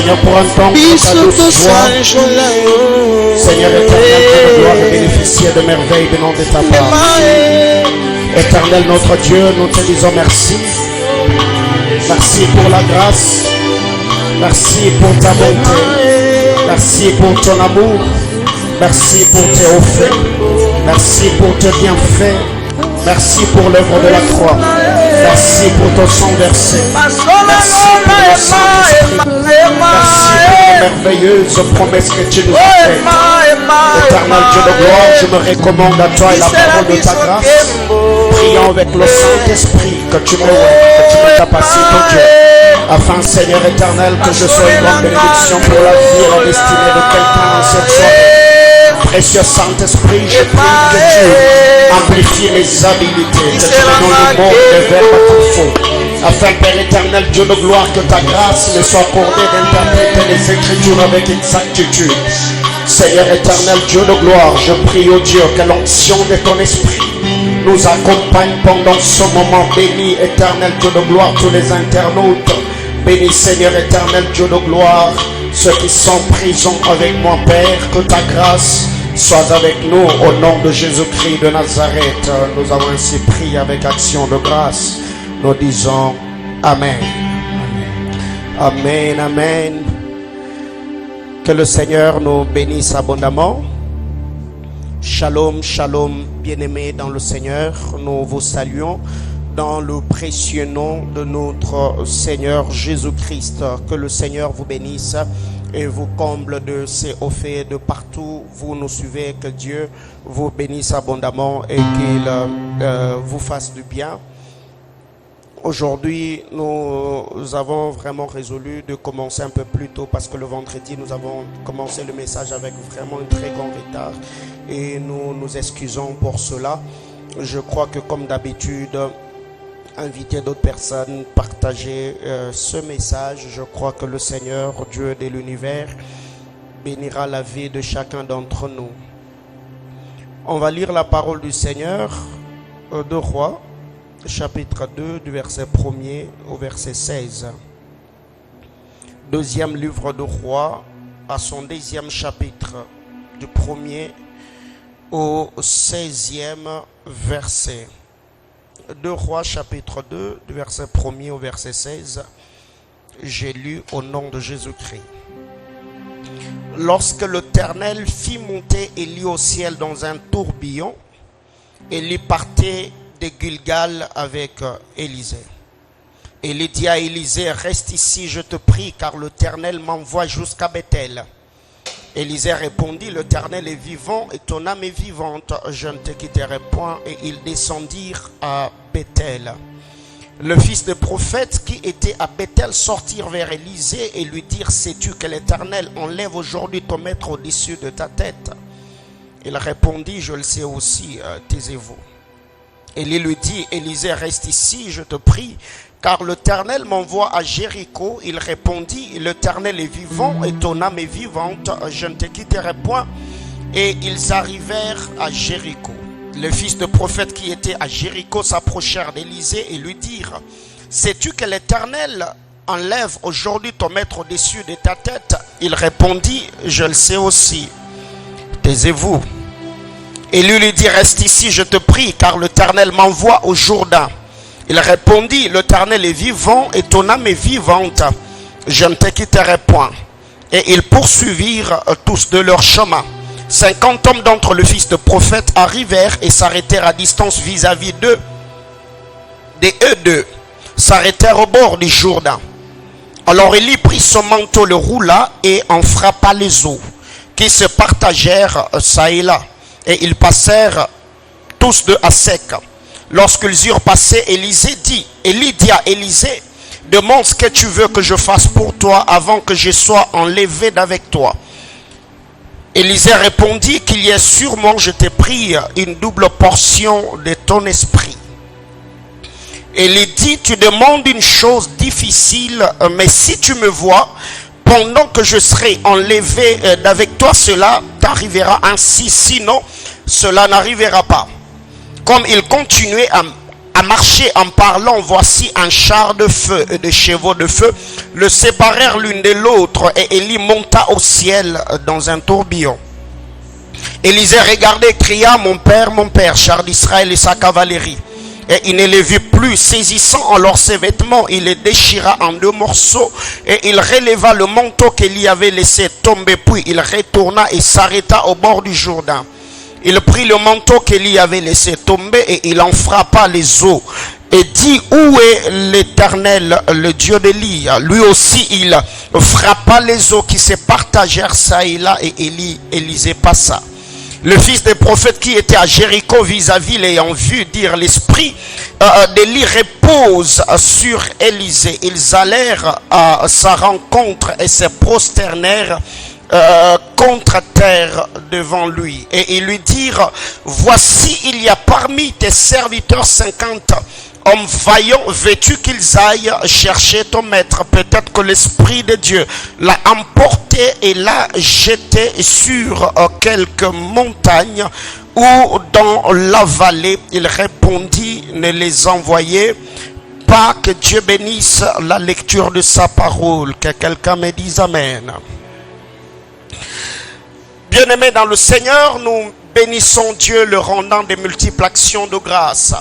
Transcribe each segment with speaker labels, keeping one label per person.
Speaker 1: Seigneur, pour un temps que ta douce joie, Seigneur éternel, que de gloire et bénéficier de merveilles venant de ta part. Éternel notre Dieu, nous te disons merci. Merci pour la grâce. Merci pour ta bonté. Merci pour ton amour. Merci pour tes offerts. Merci pour tes bienfaits. Merci pour l'œuvre de la croix. Merci pour ton sang versé. Merci pour le Saint-Esprit. Merci pour les merveilleuses promesses que tu nous as faites. Éternel Dieu de gloire, je me recommande à toi et la parole de ta grâce. Prions avec le Saint-Esprit que tu me capacites, oh Dieu. Afin, Seigneur éternel, que je sois une grande bénédiction pour la vie et la destinée de quelqu'un dans cette soirée. Précieux Saint-Esprit, je prie que tu amplifies mes habilités, que tu me donnes le monde des verbes qu'il faut. Afin, Père éternel, Dieu de gloire, que ta grâce me soit accordée d'interpréter les Écritures avec exactitude. Seigneur éternel, Dieu de gloire, je prie, oh Dieu, que l'onction de ton esprit nous accompagne pendant ce moment. Béni, éternel Dieu de gloire, tous les internautes. Béni, Seigneur éternel, Dieu de gloire, ceux qui sont en prison avec moi, Père, que ta grâce soit avec nous au nom de Jésus-Christ de Nazareth. Nous avons ainsi prié avec action de grâce. Nous disons Amen. Amen, Amen. Que le Seigneur nous bénisse abondamment. Shalom, shalom, bien-aimés dans le Seigneur. Nous vous saluons dans le précieux nom de notre Seigneur Jésus-Christ. Que le Seigneur vous bénisse et vous comble de ses offerts de partout. Vous nous suivez, que Dieu vous bénisse abondamment et qu'il vous fasse du bien. Aujourd'hui, nous avons vraiment résolu de commencer un peu plus tôt parce que le vendredi, nous avons commencé le message avec vraiment un très grand retard et nous nous excusons pour cela. Je crois que comme d'habitude, inviter d'autres personnes, partager ce message. Je crois que le Seigneur, Dieu de l'univers, bénira la vie de chacun d'entre nous. On va lire la parole du Seigneur de Rois, chapitre 2, du verset 1er au verset 16. Deuxième livre de Rois, à son deuxième chapitre, du 1er au 16e verset. 2 Rois, chapitre 2, du verset 1er au verset 16. J'ai lu au nom de Jésus-Christ. Lorsque l'Éternel fit monter Élie au ciel dans un tourbillon, Élie partait de Gilgal avec Élisée. Élie dit à Élisée, reste ici, je te prie, car l'Éternel m'envoie jusqu'à Bethel. Élisée répondit, l'Éternel est vivant et ton âme est vivante, je ne te quitterai point. Et ils descendirent à Bethel. Le fils de prophète qui était à Bethel sortirent vers Élisée et lui dirent, sais-tu que l'Éternel enlève aujourd'hui ton maître au-dessus de ta tête? Il répondit, je le sais aussi, taisez-vous. Élie lui dit, Élisée, reste ici, je te prie, car l'Éternel m'envoie à Jéricho. Il répondit, l'Éternel est vivant et ton âme est vivante, je ne te quitterai point. Et ils arrivèrent à Jéricho. Le fils de prophète qui était à Jéricho s'approchèrent d'Élisée et lui dirent, sais-tu que l'Éternel enlève aujourd'hui ton maître au-dessus de ta tête? Il répondit, je le sais aussi. Taisez-vous. Élie lui dit, reste ici, je te prie, car l'Éternel m'envoie au Jourdain. Il répondit, l'Éternel est vivant et ton âme est vivante, je ne te quitterai point. Et ils poursuivirent tous de leur chemin. 50 hommes d'entre le fils de prophète arrivèrent et s'arrêtèrent à distance vis-à-vis d'eux. Eux deux s'arrêtèrent au bord du Jourdain. Alors Élie prit son manteau, le roula et en frappa les eaux, qui se partagèrent çà et là. Et ils passèrent tous deux à sec. Lorsqu'ils eurent passé, Élie dit à Élisée, demande ce que tu veux que je fasse pour toi avant que je sois enlevé d'avec toi. Élisée répondit, qu'il y ait sûrement, je t'ai pris, une double portion de ton esprit. Élie dit, tu demandes une chose difficile, mais si tu me vois, pendant que je serai enlevé d'avec toi, cela t'arrivera ainsi, sinon cela n'arrivera pas. Comme il continuait à marcher en parlant, voici un char de feu et des chevaux de feu le séparèrent l'une de l'autre, et Élie monta au ciel dans un tourbillon. Élisée regardait et cria, mon père, char d'Israël et sa cavalerie. Et il ne les vit plus. Saisissant alors ses vêtements, il les déchira en 2 morceaux, et il releva le manteau qu'il y avait laissé tomber, puis il retourna et s'arrêta au bord du Jourdain. Il prit le manteau qu'il y avait laissé tomber, et il en frappa les eaux et dit, où est l'Éternel, le Dieu d'Élie? Lui aussi il frappa les eaux qui se partagèrent ça et là, et Élisée passa. Le fils des prophètes qui était à Jéricho vis-à-vis l'ayant vu dire, l'esprit d'Élie repose sur Élisée. Ils allèrent à sa rencontre et se prosternèrent contre terre devant lui, et ils lui dirent, voici il y a parmi tes serviteurs 50 hommes vaillants vêtus, qu'ils aillent chercher ton maître. Peut-être que l'esprit de Dieu l'a emporté et l'a jeté sur quelques montagnes ou dans la vallée. Il répondit, ne les envoyez pas. Que Dieu bénisse la lecture de sa parole. Que quelqu'un me dise amen. Bien-aimés dans le Seigneur, nous bénissons Dieu, le rendant des multiples actions de grâce.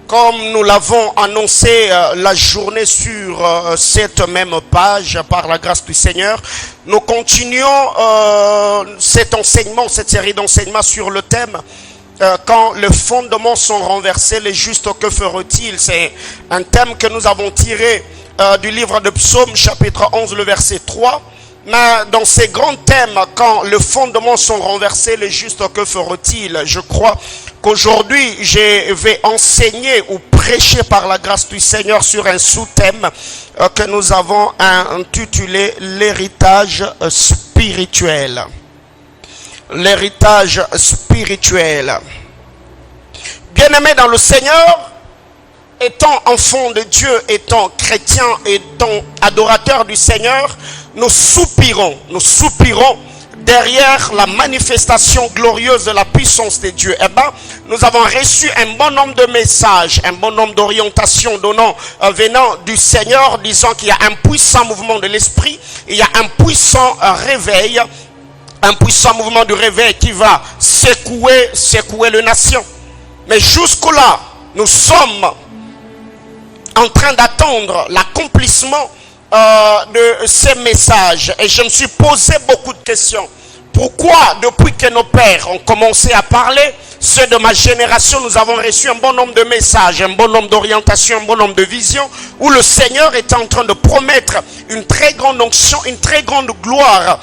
Speaker 1: Comme nous l'avons annoncé la journée sur cette même page, par la grâce du Seigneur, nous continuons cet enseignement, cette série d'enseignements sur le thème quand les fondements sont renversés, les justes, que feront-ils? C'est un thème que nous avons tiré du livre de Psaume, chapitre 11, le verset 3. Mais dans ces grands thèmes, quand les fondements sont renversés, les justes, que feront-ils? Je crois qu'aujourd'hui, je vais enseigner ou prêcher par la grâce du Seigneur sur un sous-thème que nous avons intitulé l'héritage spirituel. L'héritage spirituel. Bien-aimés dans le Seigneur, étant enfant de Dieu, étant chrétien, étant adorateur du Seigneur, nous soupirons derrière la manifestation glorieuse de la puissance de Dieu. Eh bien, nous avons reçu un bon nombre de messages, un bon nombre d'orientations venant du Seigneur, disant qu'il y a un puissant mouvement de l'esprit, il y a un puissant réveil, un puissant mouvement de réveil qui va secouer les nations. Mais jusque-là, nous sommes en train d'attendre l'accomplissement de ces messages, et je me suis posé beaucoup de questions. Pourquoi, depuis que nos pères ont commencé à parler, ceux de ma génération, nous avons reçu un bon nombre de messages, un bon nombre d'orientations, un bon nombre de visions, où le Seigneur est en train de promettre une très grande onction, une très grande gloire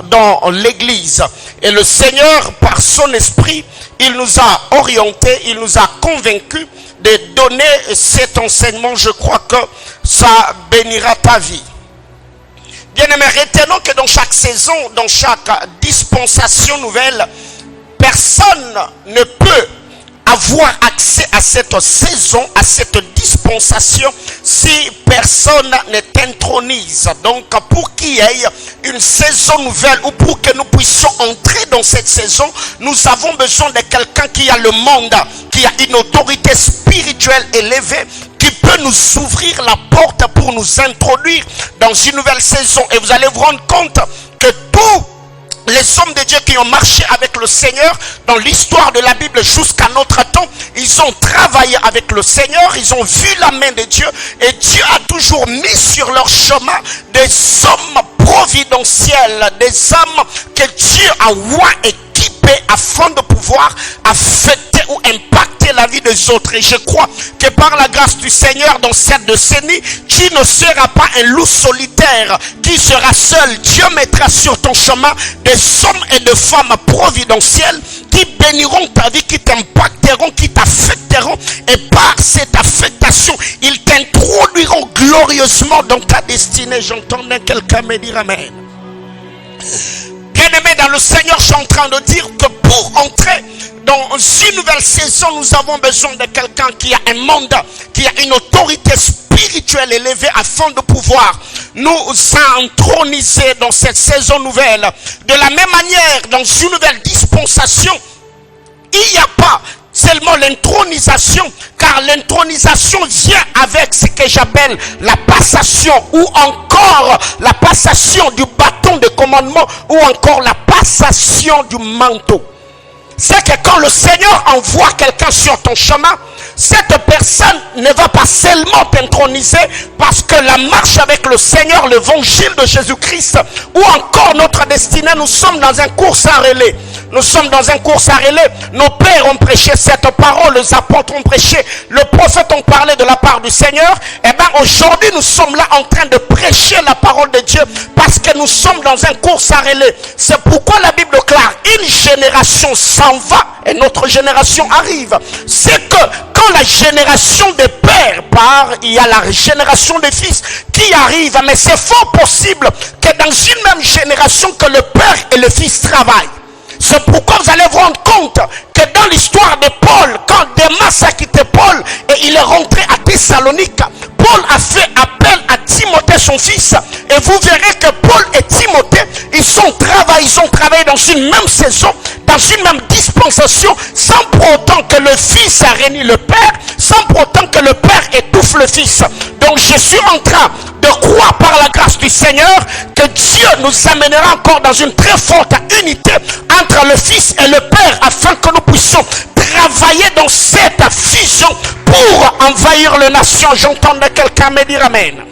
Speaker 1: dans l'église. Et le Seigneur, par son esprit, il nous a orientés, il nous a convaincus de donner cet enseignement. Je crois que ça bénira ta vie. Bien-aimés, retenons que dans chaque saison, dans chaque dispensation nouvelle, personne ne peut avoir accès à cette saison, à cette dispensation, si personne ne t'intronise. Donc, pour qu'il y ait une saison nouvelle, ou pour que nous puissions entrer dans cette saison, nous avons besoin de quelqu'un qui a le mandat, qui a une autorité spirituelle élevée, qui peut nous ouvrir la porte pour nous introduire dans une nouvelle saison. Et vous allez vous rendre compte que tous les hommes de Dieu qui ont marché avec le Seigneur dans l'histoire de la Bible jusqu'à notre temps, ils ont travaillé avec le Seigneur, ils ont vu la main de Dieu, et Dieu a toujours mis sur leur chemin des hommes providentiels, des hommes que Dieu a équipés afin de pouvoir affecter ou impacter la vie des autres. Et je crois que par la grâce du Seigneur, dans cette décennie, tu ne seras pas un loup solitaire qui sera seul. Dieu mettra sur ton chemin des hommes et des femmes providentiels qui béniront ta vie, qui t'impacteront, qui t'affecteront, et par cette affectation, ils t'introduiront glorieusement dans ta destinée. J'entendais quelqu'un me dire amen. Bien-aimés dans le Seigneur, je suis en train de dire que pour entrer dans une nouvelle saison, nous avons besoin de quelqu'un qui a un mandat, qui a une autorité spirituelle élevée, afin de pouvoir nous introniser dans cette saison nouvelle. De la même manière, dans une nouvelle dispensation, il n'y a pas seulement l'intronisation, car l'intronisation vient avec ce que j'appelle la passation, ou encore la passation du bâton de commandement, ou encore la passation du manteau. C'est que quand le Seigneur envoie quelqu'un sur ton chemin, cette personne ne va pas seulement t'introniser, parce que la marche avec le Seigneur, l'évangile de Jésus-Christ, ou encore notre destinée, nous sommes dans un course à relais. Nous sommes dans un course à relais. Nos pères ont prêché cette parole, les apôtres ont prêché, le prophète ont parlé de la part du Seigneur. Et bien aujourd'hui, nous sommes là en train de prêcher la parole de Dieu, parce que nous sommes dans un course à relais. C'est pourquoi la Bible déclare, une génération s'en va et notre génération arrive. C'est que quand la génération des pères part, il y a la génération des fils qui arrive. Mais c'est fort possible que dans une même génération que le père et le fils travaillent. C'est pourquoi vous allez vous rendre compte que dans l'histoire de Paul, quand Démas a quitté Paul et il est rentré à Thessalonique, Paul a fait appel à Timothée son fils, et vous verrez que Paul et Timothée, ils ont travaillé dans une même saison, dans une même dispensation, sans pour autant que le fils a régné le père, sans pour autant que le père étouffe le fils. Donc je suis en train de croire par la grâce du Seigneur que Dieu nous amènera encore dans une très forte unité entre le fils et le père, afin que nous puissions travailler dans cette fusion pour envahir les nations. J'entends quelqu'un me dire amen.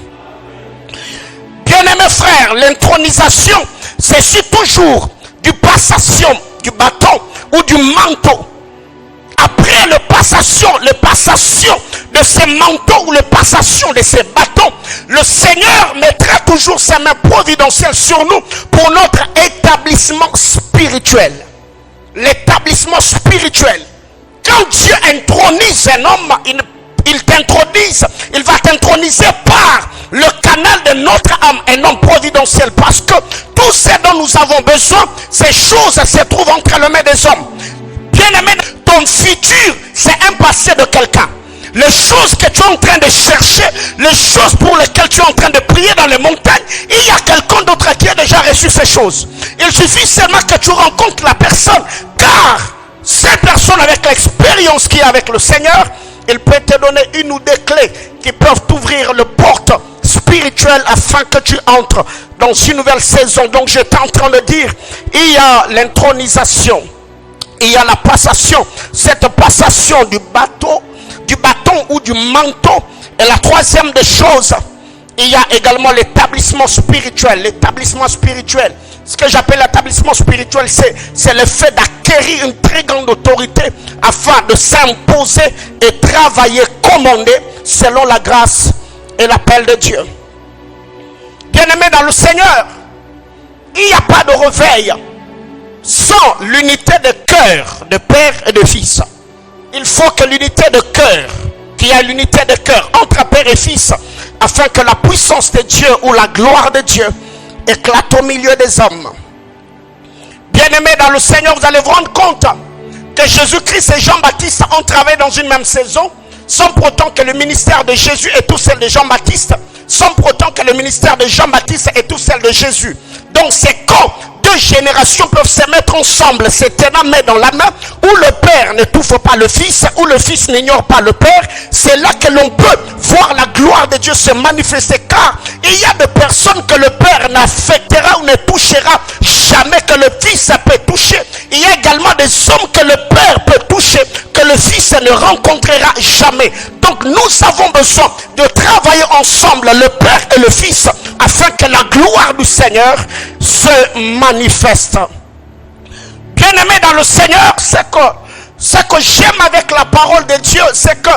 Speaker 1: Bien-aimés frères, l'intronisation, c'est toujours du passation du bâton ou du manteau. Après le passation de ces manteaux ou le passation de ces bâtons, le Seigneur mettra toujours sa main providentielle sur nous pour notre établissement spirituel. L'établissement spirituel. Quand Dieu intronise un homme, il va t'introniser par le canal de notre âme, un homme providentiel, parce que tout ce dont nous avons besoin, ces choses se trouvent entre les mains des hommes. Bien-aimé, ton futur, c'est un passé de quelqu'un. Les choses que tu es en train de chercher, les choses pour lesquelles tu es en train de prier dans les montagnes, il y a quelqu'un d'autre qui a déjà reçu ces choses. Il suffit seulement que tu rencontres la personne, car cette personne avec l'expérience qu'il a avec le Seigneur, il peut te donner une ou deux clés qui peuvent t'ouvrir le porte spirituelle afin que tu entres dans une nouvelle saison. Donc j'étais en train de dire, il y a l'intronisation, il y a la passation, cette passation du bâton ou du manteau. Et la troisième des choses, il y a également l'établissement spirituel. L'établissement spirituel, ce que j'appelle l'établissement spirituel, c'est le fait d'acquérir une très grande autorité afin de s'imposer et travailler, commander selon la grâce et l'appel de Dieu. Bien-aimés dans le Seigneur, il n'y a pas de réveil sans l'unité de cœur de père et de fils. Il faut que l'unité de cœur, qu'il y ait l'unité de cœur entre père et fils, afin que la puissance de Dieu ou la gloire de Dieu éclate au milieu des hommes. Bien-aimés dans le Seigneur, vous allez vous rendre compte que Jésus-Christ et Jean-Baptiste ont travaillé dans une même saison, sans pour autant que le ministère de Jésus est tout celle de Jean-Baptiste, sans pour autant que le ministère de Jean-Baptiste est tout celle de Jésus. Donc c'est quand deux générations peuvent se mettre ensemble, se tenant main dans la main, où le père n'étouffe pas le fils, où le fils n'ignore pas le père. C'est là que l'on peut voir la gloire de Dieu se manifester, car il y a des personnes que le père n'affectera ou ne touchera jamais, que le fils peut toucher. Il y a également des hommes que le père peut toucher, que le fils ne rencontrera jamais. Donc nous avons besoin de travailler ensemble, le père et le fils, afin que la gloire du Seigneur se manifeste. Bien-aimé dans le Seigneur, ce que j'aime avec la parole de Dieu, c'est que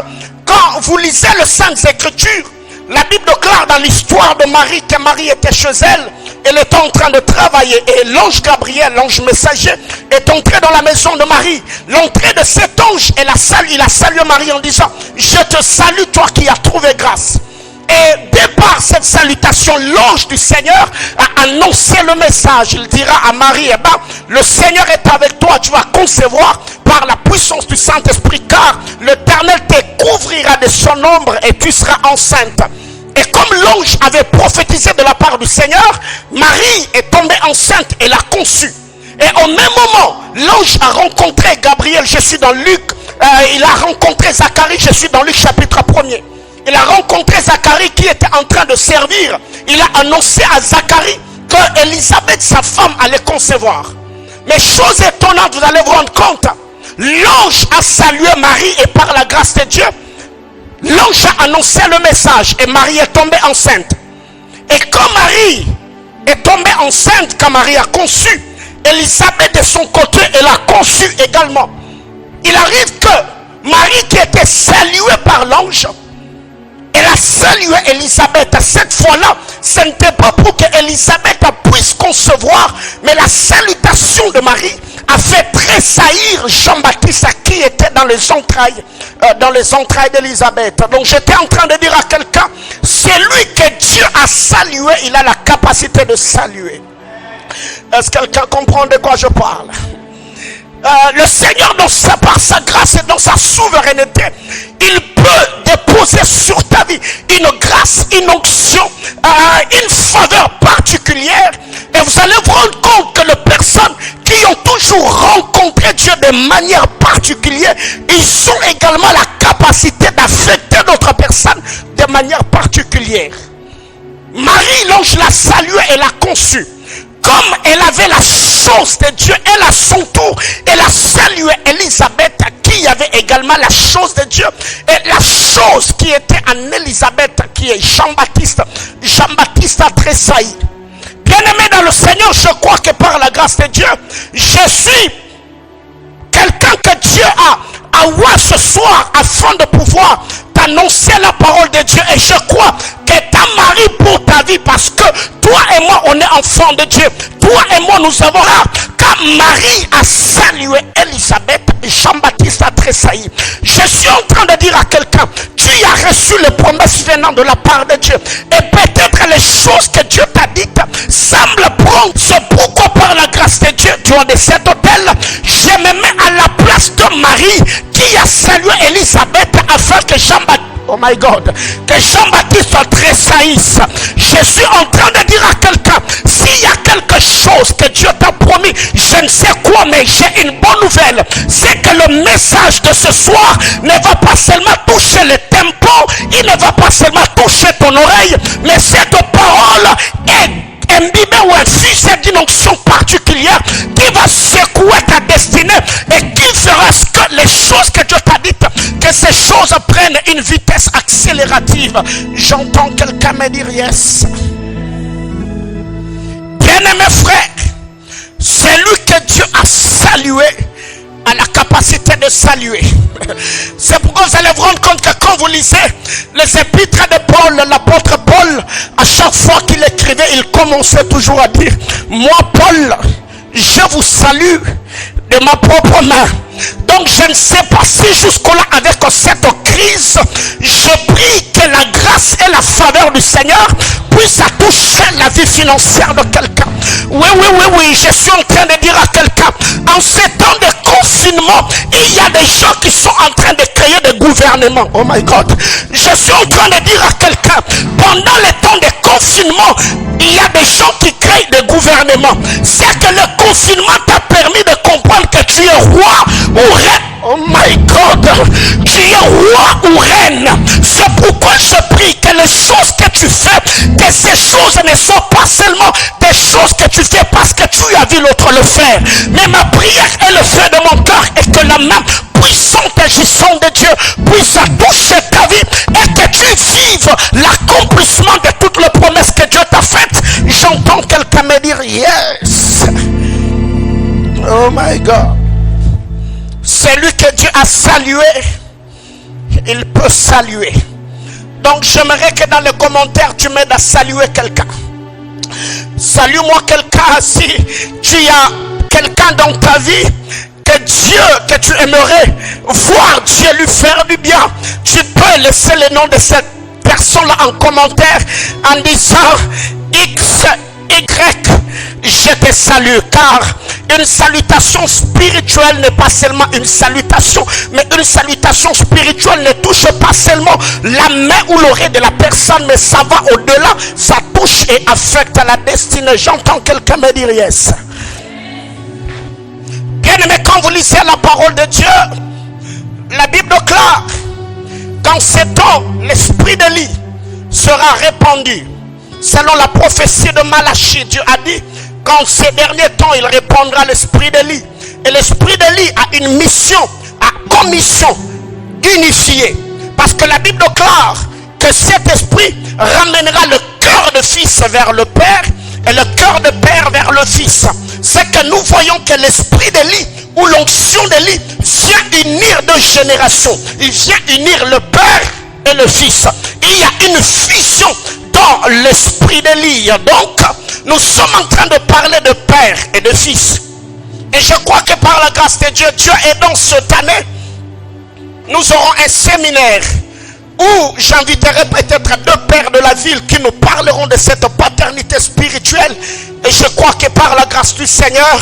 Speaker 1: quand vous lisez le Saintes Écritures, la Bible déclare dans l'histoire de Marie que Marie était chez elle, elle était en train de travailler, et l'ange Gabriel, l'ange messager, est entré dans la maison de Marie. L'entrée de cet ange, il a salué Marie en disant: je te salue, toi qui as trouvé grâce. Et dès par cette salutation, l'ange du Seigneur a annoncé le message. Il dira à Marie: eh ben, le Seigneur est avec toi, tu vas concevoir par la puissance du Saint-Esprit, car l'Éternel te couvrira de son ombre et tu seras enceinte. Et comme l'ange avait prophétisé de la part du Seigneur, Marie est tombée enceinte et l'a conçue. Et au même moment, l'ange a rencontré Gabriel. Je suis dans Luc il a rencontré Zacharie. Je suis dans Luc chapitre 1er. Il a rencontré Zacharie qui était en train de servir. Il a annoncé à Zacharie que Élisabeth, sa femme, allait concevoir. Mais chose étonnante, vous allez vous rendre compte, l'ange a salué Marie et par la grâce de Dieu, l'ange a annoncé le message et Marie est tombée enceinte. Et quand Marie est tombée enceinte, quand Marie a conçu, Élisabeth de son côté, elle a conçu également. Il arrive que Marie qui était saluée par l'ange, elle a salué Élisabeth. Cette fois-là, ce n'était pas pour que Élisabeth puisse concevoir, mais la salutation de Marie a fait tressaillir Jean-Baptiste qui était dans les entrailles d'Élisabeth. Donc j'étais en train de dire à quelqu'un, c'est lui que Dieu a salué, il a la capacité de saluer. Est-ce que quelqu'un comprend de quoi je parle? Le Seigneur, par sa grâce et dans sa souveraineté, il peut déposer sur ta vie une grâce, une onction, une faveur particulière. Et vous allez vous rendre compte que les personnes qui ont toujours rencontré Dieu de manière particulière, ils ont également la capacité d'affecter d'autres personnes de manière particulière. Marie, l'ange l'a saluée et l'a conçue. Comme elle avait la chose de Dieu, elle à son tour, elle a salué Élisabeth qui avait également la chose de Dieu. Et la chose qui était en Élisabeth, qui est Jean-Baptiste, Jean-Baptiste a tressailli. Bien-aimé dans le Seigneur, je crois que par la grâce de Dieu, je suis quelqu'un que Dieu a ouvert ce soir afin de pouvoir t'annoncer la parole de Dieu. Et je crois que ta Marie pour ta vie, parce que toi et moi on est enfants de Dieu, toi et moi nous avons là, quand Marie a salué Élisabeth, Jean-Baptiste a tressailli. Je suis en train de dire à quelqu'un, tu as reçu les promesses venant de la part de Dieu, et peut-être les choses que Dieu t'a dites semblent prendre. C'est pourquoi par la grâce de Dieu, tu as de cet hôtel, je me mets à la place de Marie qui a salué Élisabeth afin que Jean-Baptiste, oh my God, que Jean-Baptiste tressaillisse. Je suis en train de dire à quelqu'un, s'il y a quelque chose que Dieu t'a promis, je ne sais quoi, mais j'ai une bonne nouvelle, c'est que le message de ce soir ne va pas seulement toucher le tempo, il ne va pas seulement toucher ton oreille, mais cette parole est imbibée ou infusée d'une onction particulière qui va secouer ta destinée et qui fera ce que les choses que Dieu t'a dites, que ces choses prennent une vitesse accélérative. J'entends quelqu'un me dire yes. Bien-aimé frère, c'est lui que Dieu a salué, a la capacité de saluer. C'est pourquoi vous allez vous rendre compte que quand vous lisez les épîtres de Paul, l'apôtre Paul, à chaque fois qu'il écrivait, il commençait toujours à dire, moi Paul, je vous salue de ma propre main. Donc je ne sais pas si jusque-là avec cette crise, je prie que la grâce et la faveur du Seigneur puissent toucher la vie financière de quelqu'un. Oui, je suis en train de dire à quelqu'un, en ces temps de confinement, il y a des gens qui sont en train de créer des gouvernements. Oh my God. Je suis en train de dire à quelqu'un, pendant les temps de confinement, il y a des gens qui créent des gouvernements. C'est que le confinement t'a permis de comprendre que tu es roi ou reine. Oh my God, tu es roi ou reine. C'est pourquoi je prie que les choses que tu fais, que ces choses ne sont pas seulement des choses que tu fais parce que tu as vu l'autre le faire. Mais ma prière et le fait de mon cœur est que la main puissante et agissante de Dieu puisse toucher ta vie et que tu vives l'accomplissement de toutes les promesses que Dieu t'a faites. J'entends quelqu'un me dire yes. Oh my God. Celui que Dieu a salué, il peut saluer. Donc j'aimerais que dans les commentaires tu m'aides à saluer quelqu'un. Salue-moi quelqu'un. Si tu as quelqu'un dans ta vie que tu aimerais voir Dieu lui faire du bien, tu peux laisser le nom de cette personne-là en commentaire en disant X, Y, je te salue. Car une salutation spirituelle n'est pas seulement une salutation, mais une salutation spirituelle ne touche pas seulement la main ou l'oreille de la personne, mais ça va au-delà, ça touche et affecte la destinée. J'entends quelqu'un me dire yes. Bien aimé, quand vous lisez la parole de Dieu, la Bible déclare qu'en ces temps, l'esprit d'Élie sera répandu. Selon la prophétie de Malachie, Dieu a dit qu'en ces derniers temps, il répandra l'esprit d'Élie. Et l'esprit d'Élie a une mission, a commission unifiée. Parce que la Bible déclare que cet esprit ramènera le cœur de fils vers le Père et le cœur de Père vers le Fils. C'est que nous voyons que l'esprit d'Élie ou l'onction d'Élie vient unir deux générations. Il vient unir le Père et le Fils. Il y a une fusion dans l'esprit d'Élie. Donc, nous sommes en train de parler de Père et de Fils. Et je crois que par la grâce de Dieu, Dieu aidant cette année, nous aurons un séminaire où j'inviterai peut-être deux pères de la ville qui nous parleront de cette paternité spirituelle. Et je crois que par la grâce du Seigneur,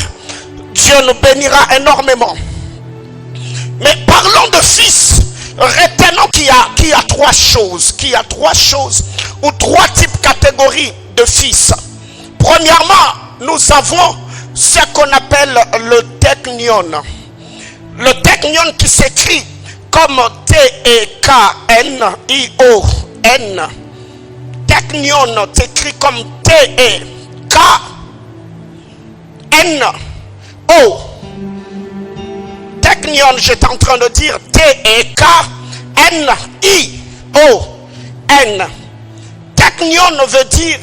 Speaker 1: Dieu nous bénira énormément. Mais parlons de fils. Retenons qu'il y a trois choses. Ou trois types catégories de fils. Premièrement, nous avons ce qu'on appelle le teknion. Le teknion qui s'écrit comme T-E-K-N-I-O-N. Teknion s'écrit comme T-E-K-N-O. Teknion, j'étais en train de dire T-E-K-N-I-O-N. Teknion veut dire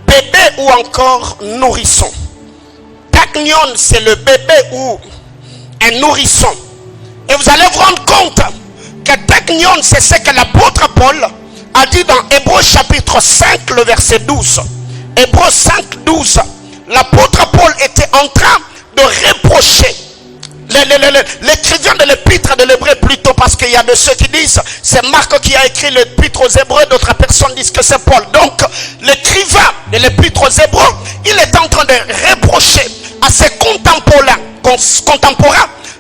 Speaker 1: bébé ou encore nourrisson. Teknion, c'est le bébé ou un nourrisson. Et vous allez vous rendre compte que teknion, c'est ce que l'apôtre Paul a dit dans Hébreux chapitre 5, le verset 12. Hébreux 5, 12. L'apôtre Paul était en train de reprocher l'écrivain de l'épître de l'Hébreu plutôt, parce qu'il y a de ceux qui disent c'est Marc qui a écrit l'épître aux Hébreux, d'autres personnes disent que c'est Paul. Donc l'écrivain de l'épître aux Hébreux, il est en train de reprocher à ses contemporains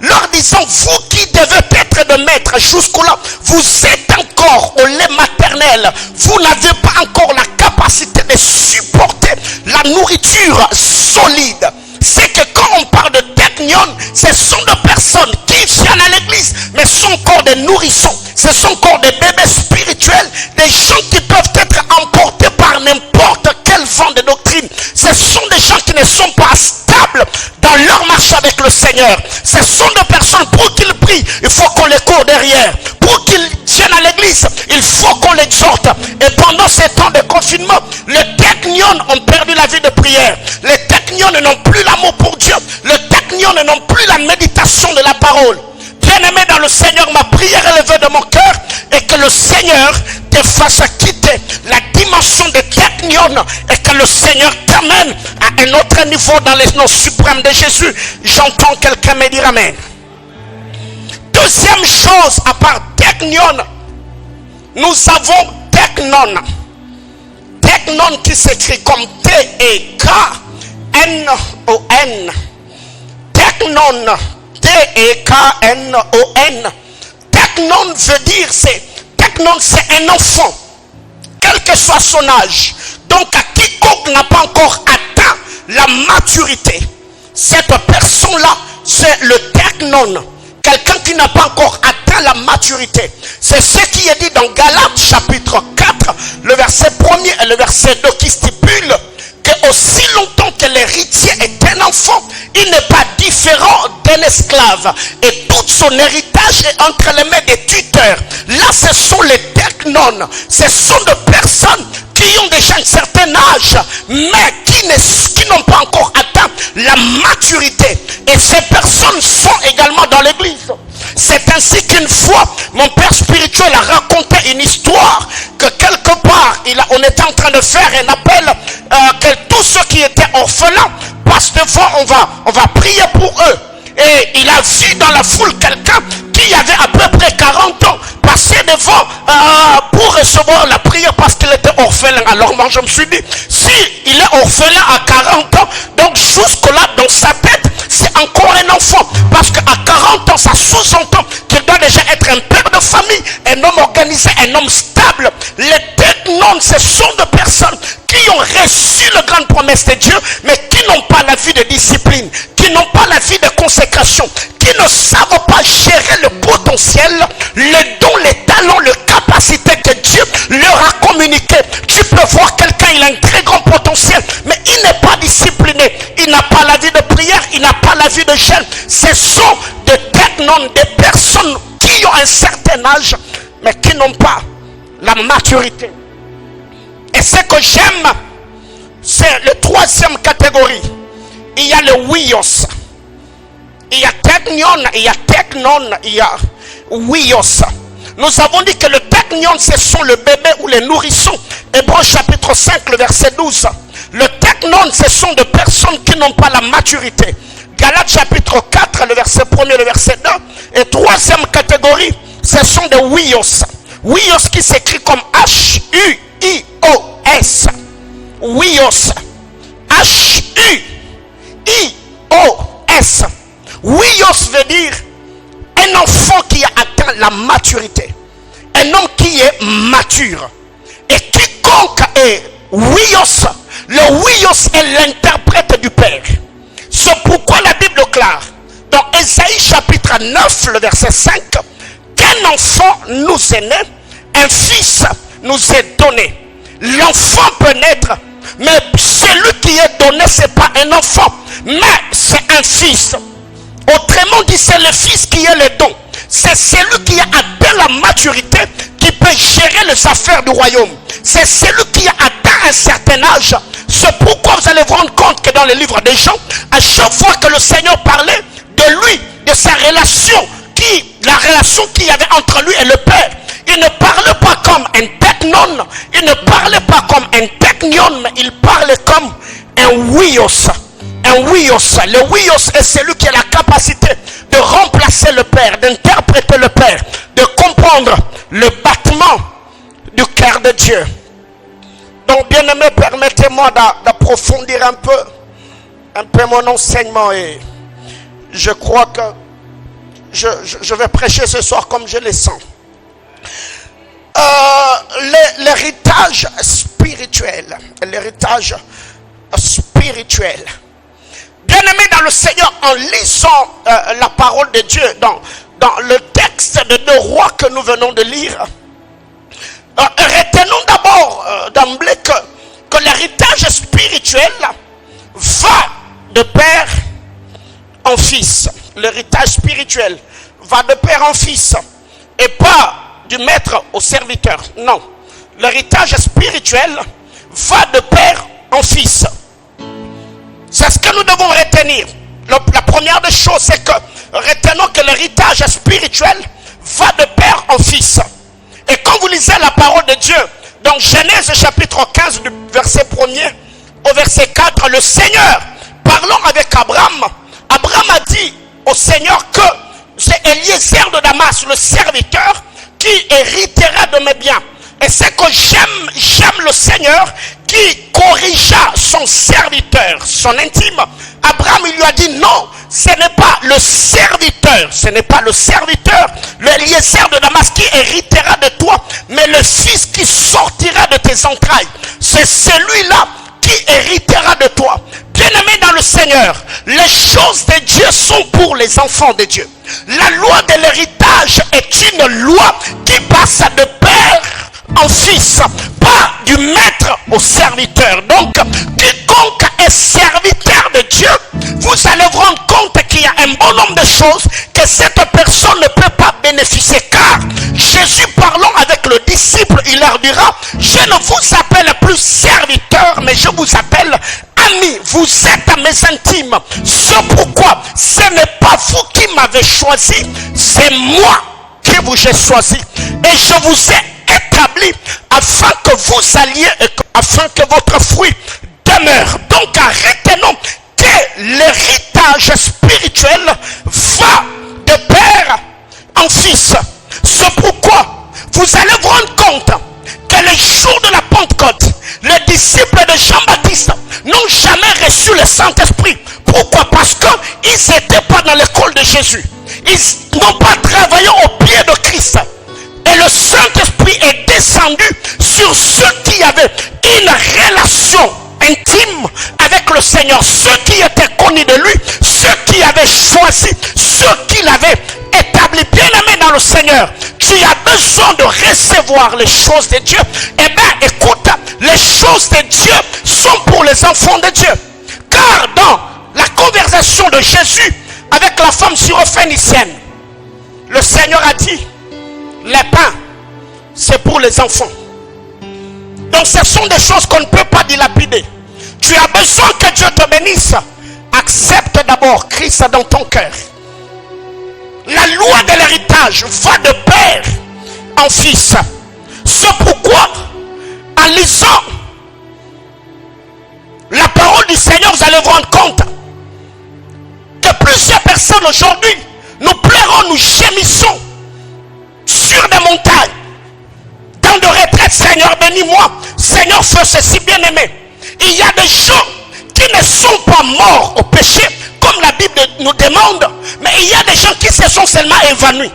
Speaker 1: leur disant, vous qui devez être de maître jusqu'au-là, vous êtes encore au lait maternel, vous n'avez pas encore la capacité de supporter la nourriture solide. C'est que quand on parle de teknion, ce sont des personnes qui viennent à l'église, mais sont encore des nourrissons. Ce sont encore des bébés spirituels, des gens qui peuvent être emportés par n'importe quel vent de doctrine. Ce sont des gens qui ne sont pas stables dans leur marche avec le Seigneur. Ce sont des personnes, pour qu'ils prient, il faut qu'on les court derrière. Pour qu'ils viennent à l'église, il faut qu'on l'exhorte. Et pendant ces temps de confinement, les teknion ont perdu la vie de prière. Les teknion n'ont plus l'amour pour Dieu. Les teknion n'ont plus la méditation de la parole. Bien-aimé dans le Seigneur, ma prière est élevée de mon cœur et que le Seigneur te fasse quitter la dimension de teknion et que le Seigneur t'amène à un autre niveau dans les noms suprêmes de Jésus. J'entends quelqu'un me dire amen. Deuxième chose, à part teknion, nous avons teknon. Teknon qui s'écrit comme T-E-K-N-O-N. Teknon. T-E-K-N-O-N. Teknon veut dire, teknon c'est un enfant, quel que soit son âge. Donc à quiconque n'a pas encore atteint la maturité, cette personne-là, c'est le teknon. Quelqu'un qui n'a pas encore atteint la maturité. C'est ce qui est dit dans Galates chapitre 4, le verset 1er et le verset 2 qui stipule que aussi longtemps que l'héritier est un enfant, il n'est pas différent d'un esclave. Et tout son héritage est entre les mains des tuteurs. Là, ce sont les teknon. Ce sont des personnes qui ont déjà un certain âge, mais qui n'ont pas encore atteint la maturité. Et ces personnes sont également dans l'église. C'est ainsi qu'une fois, mon père spirituel a raconté une histoire que quelque part, on était en train de faire un appel que tous ceux qui étaient orphelins passent devant, on va prier pour eux. Et il a vu dans la foule quelqu'un qui avait à peu près 40 ans passer devant pour recevoir la prière parce qu'il était orphelin. Alors moi je me suis dit, si il est orphelin à 40 ans, donc jusque là dans sa tête c'est encore un enfant, parce qu'à 40 ans ça sous-entend qu'il doit déjà être un père de famille, un homme organisé, un homme stable. Les teknon nonnes, ce sont des personnes qui ont reçu la grande promesse de Dieu, mais qui n'ont pas la vie de discipline, qui n'ont pas la vie de consécration, qui ne savent pas gérer le potentiel, les dons, les talents, les capacités que Dieu leur a communiquées. Tu peux voir quelqu'un, il a un très grand potentiel, mais il n'est pas discipliné, il n'a pas la vie de prière, il n'a pas la vie de jeûne. Ce sont des technones, des personnes qui ont un certain âge, mais qui n'ont pas la maturité. Et ce que j'aime, c'est la troisième catégorie. Il y a le Huios. Il y a technion, il y a technon, il y a Huios. Nous avons dit que le technion, ce sont le bébé ou les nourrissons. Hébreux chapitre 5, le verset 12. Le technon, ce sont des personnes qui n'ont pas la maturité. Galates chapitre 4, le verset 1er, le verset 2. Et troisième catégorie, ce sont des Huios. Huios qui s'écrit comme H-U-I-O-S. Huios. H-U-I-O-S. Huios veut dire un enfant qui a atteint la maturité. Un homme qui est mature. Et quiconque est Huios, le Huios est l'interprète du Père. C'est pourquoi la Bible déclare dans Ésaïe chapitre 9, le verset 5, qu'un enfant nous est né, un fils nous est donné. L'enfant peut naître, mais celui qui est donné, ce n'est pas un enfant, mais c'est un fils. Autrement dit, c'est le fils qui est le don. C'est celui qui a atteint la maturité qui peut gérer les affaires du royaume. C'est celui qui a atteint un certain âge. C'est pourquoi vous allez vous rendre compte que dans le livre des Jean, à chaque fois que le Seigneur parlait de lui, de sa relation, la relation qu'il y avait entre lui et le Père, il ne parlait pas comme un technon, il ne parlait pas comme un technion, mais il parlait comme un Huios. Un Huios. Le Huios est celui qui a la capacité de remplacer le Père, d'interpréter le Père, de comprendre le battement du cœur de Dieu. Donc, bien aimé, permettez-moi d'approfondir un peu mon enseignement, et je crois que je vais prêcher ce soir comme je le sens. L'héritage spirituel. L'héritage spirituel. Bien-aimé dans le Seigneur, en lisant la parole de Dieu dans le texte de 2 Rois que nous venons de lire, retenons d'abord d'emblée que l'héritage spirituel va de père en fils. L'héritage spirituel va de père en fils et pas du maître au serviteur. Non, l'héritage spirituel va de père en fils. C'est ce que nous devons retenir. La première des choses, c'est que retenons que l'héritage spirituel va de père en fils. Et quand vous lisez la parole de Dieu dans Genèse chapitre 15 du verset 1er au verset 4, le Seigneur parlant avec Abraham a dit au Seigneur que c'est Eliezer de Damas, le serviteur, qui héritera de mes biens. Et c'est que j'aime le Seigneur qui corrigea son serviteur, son intime. Abraham, il lui a dit non, ce n'est pas le serviteur, le Eliezer de Damas qui héritera de toi, mais le fils qui sortira de tes entrailles. C'est celui-là qui héritera de toi. Bien-aimé dans le Seigneur, les choses de Dieu sont pour les enfants de Dieu. La loi de l'héritage est une loi qui passe de père en fils, pas du maître au serviteur. Donc, quiconque est serviteur de Dieu, vous allez vous rendre compte qu'il y a un bon nombre de choses que cette personne ne peut pas bénéficier. Car Jésus, parlant avec le disciple, il leur dira: je ne vous appelle plus serviteur, mais je vous appelle amis. Vous êtes mes intimes. C'est pourquoi ce n'est pas vous qui m'avez choisi, c'est moi qui vous ai choisi. Et je vous ai établi afin que vous alliez et afin que votre fruit demeure. Donc retenons que l'héritage spirituel va de père en fils. C'est pourquoi vous allez vous rendre compte que le jour de la Pentecôte, les disciples de Jean-Baptiste n'ont jamais reçu le Saint-Esprit. Pourquoi? Parce qu'ils n'étaient pas dans l'école de Jésus. Ils n'ont pas travaillé au pied de Christ. Et le Saint-Esprit est descendu sur ceux qui avaient une relation intime avec le Seigneur, ceux qui étaient connus de lui, ceux qui avaient choisi, ceux qui l'avaient établi. Bien-aimé dans le Seigneur, tu as besoin de recevoir les choses de Dieu. Eh bien, écoute, les choses de Dieu sont pour les enfants de Dieu. Car dans la conversation de Jésus avec la femme syrophénicienne, le Seigneur a dit, les pains, c'est pour les enfants. Donc ce sont des choses qu'on ne peut pas dilapider. Tu as besoin que Dieu te bénisse. Accepte d'abord Christ dans ton cœur. La loi de l'héritage va de père en fils. C'est pourquoi, en lisant la parole du Seigneur, vous allez vous rendre compte que plusieurs personnes aujourd'hui, nous pleurons, nous gémissons sur des montagnes, dans de retraites. Seigneur, bénis-moi. Seigneur, fais ceci, bien-aimé. Il y a des gens qui ne sont pas morts au péché, comme la Bible nous demande, mais il y a des gens qui se sont seulement évanouis.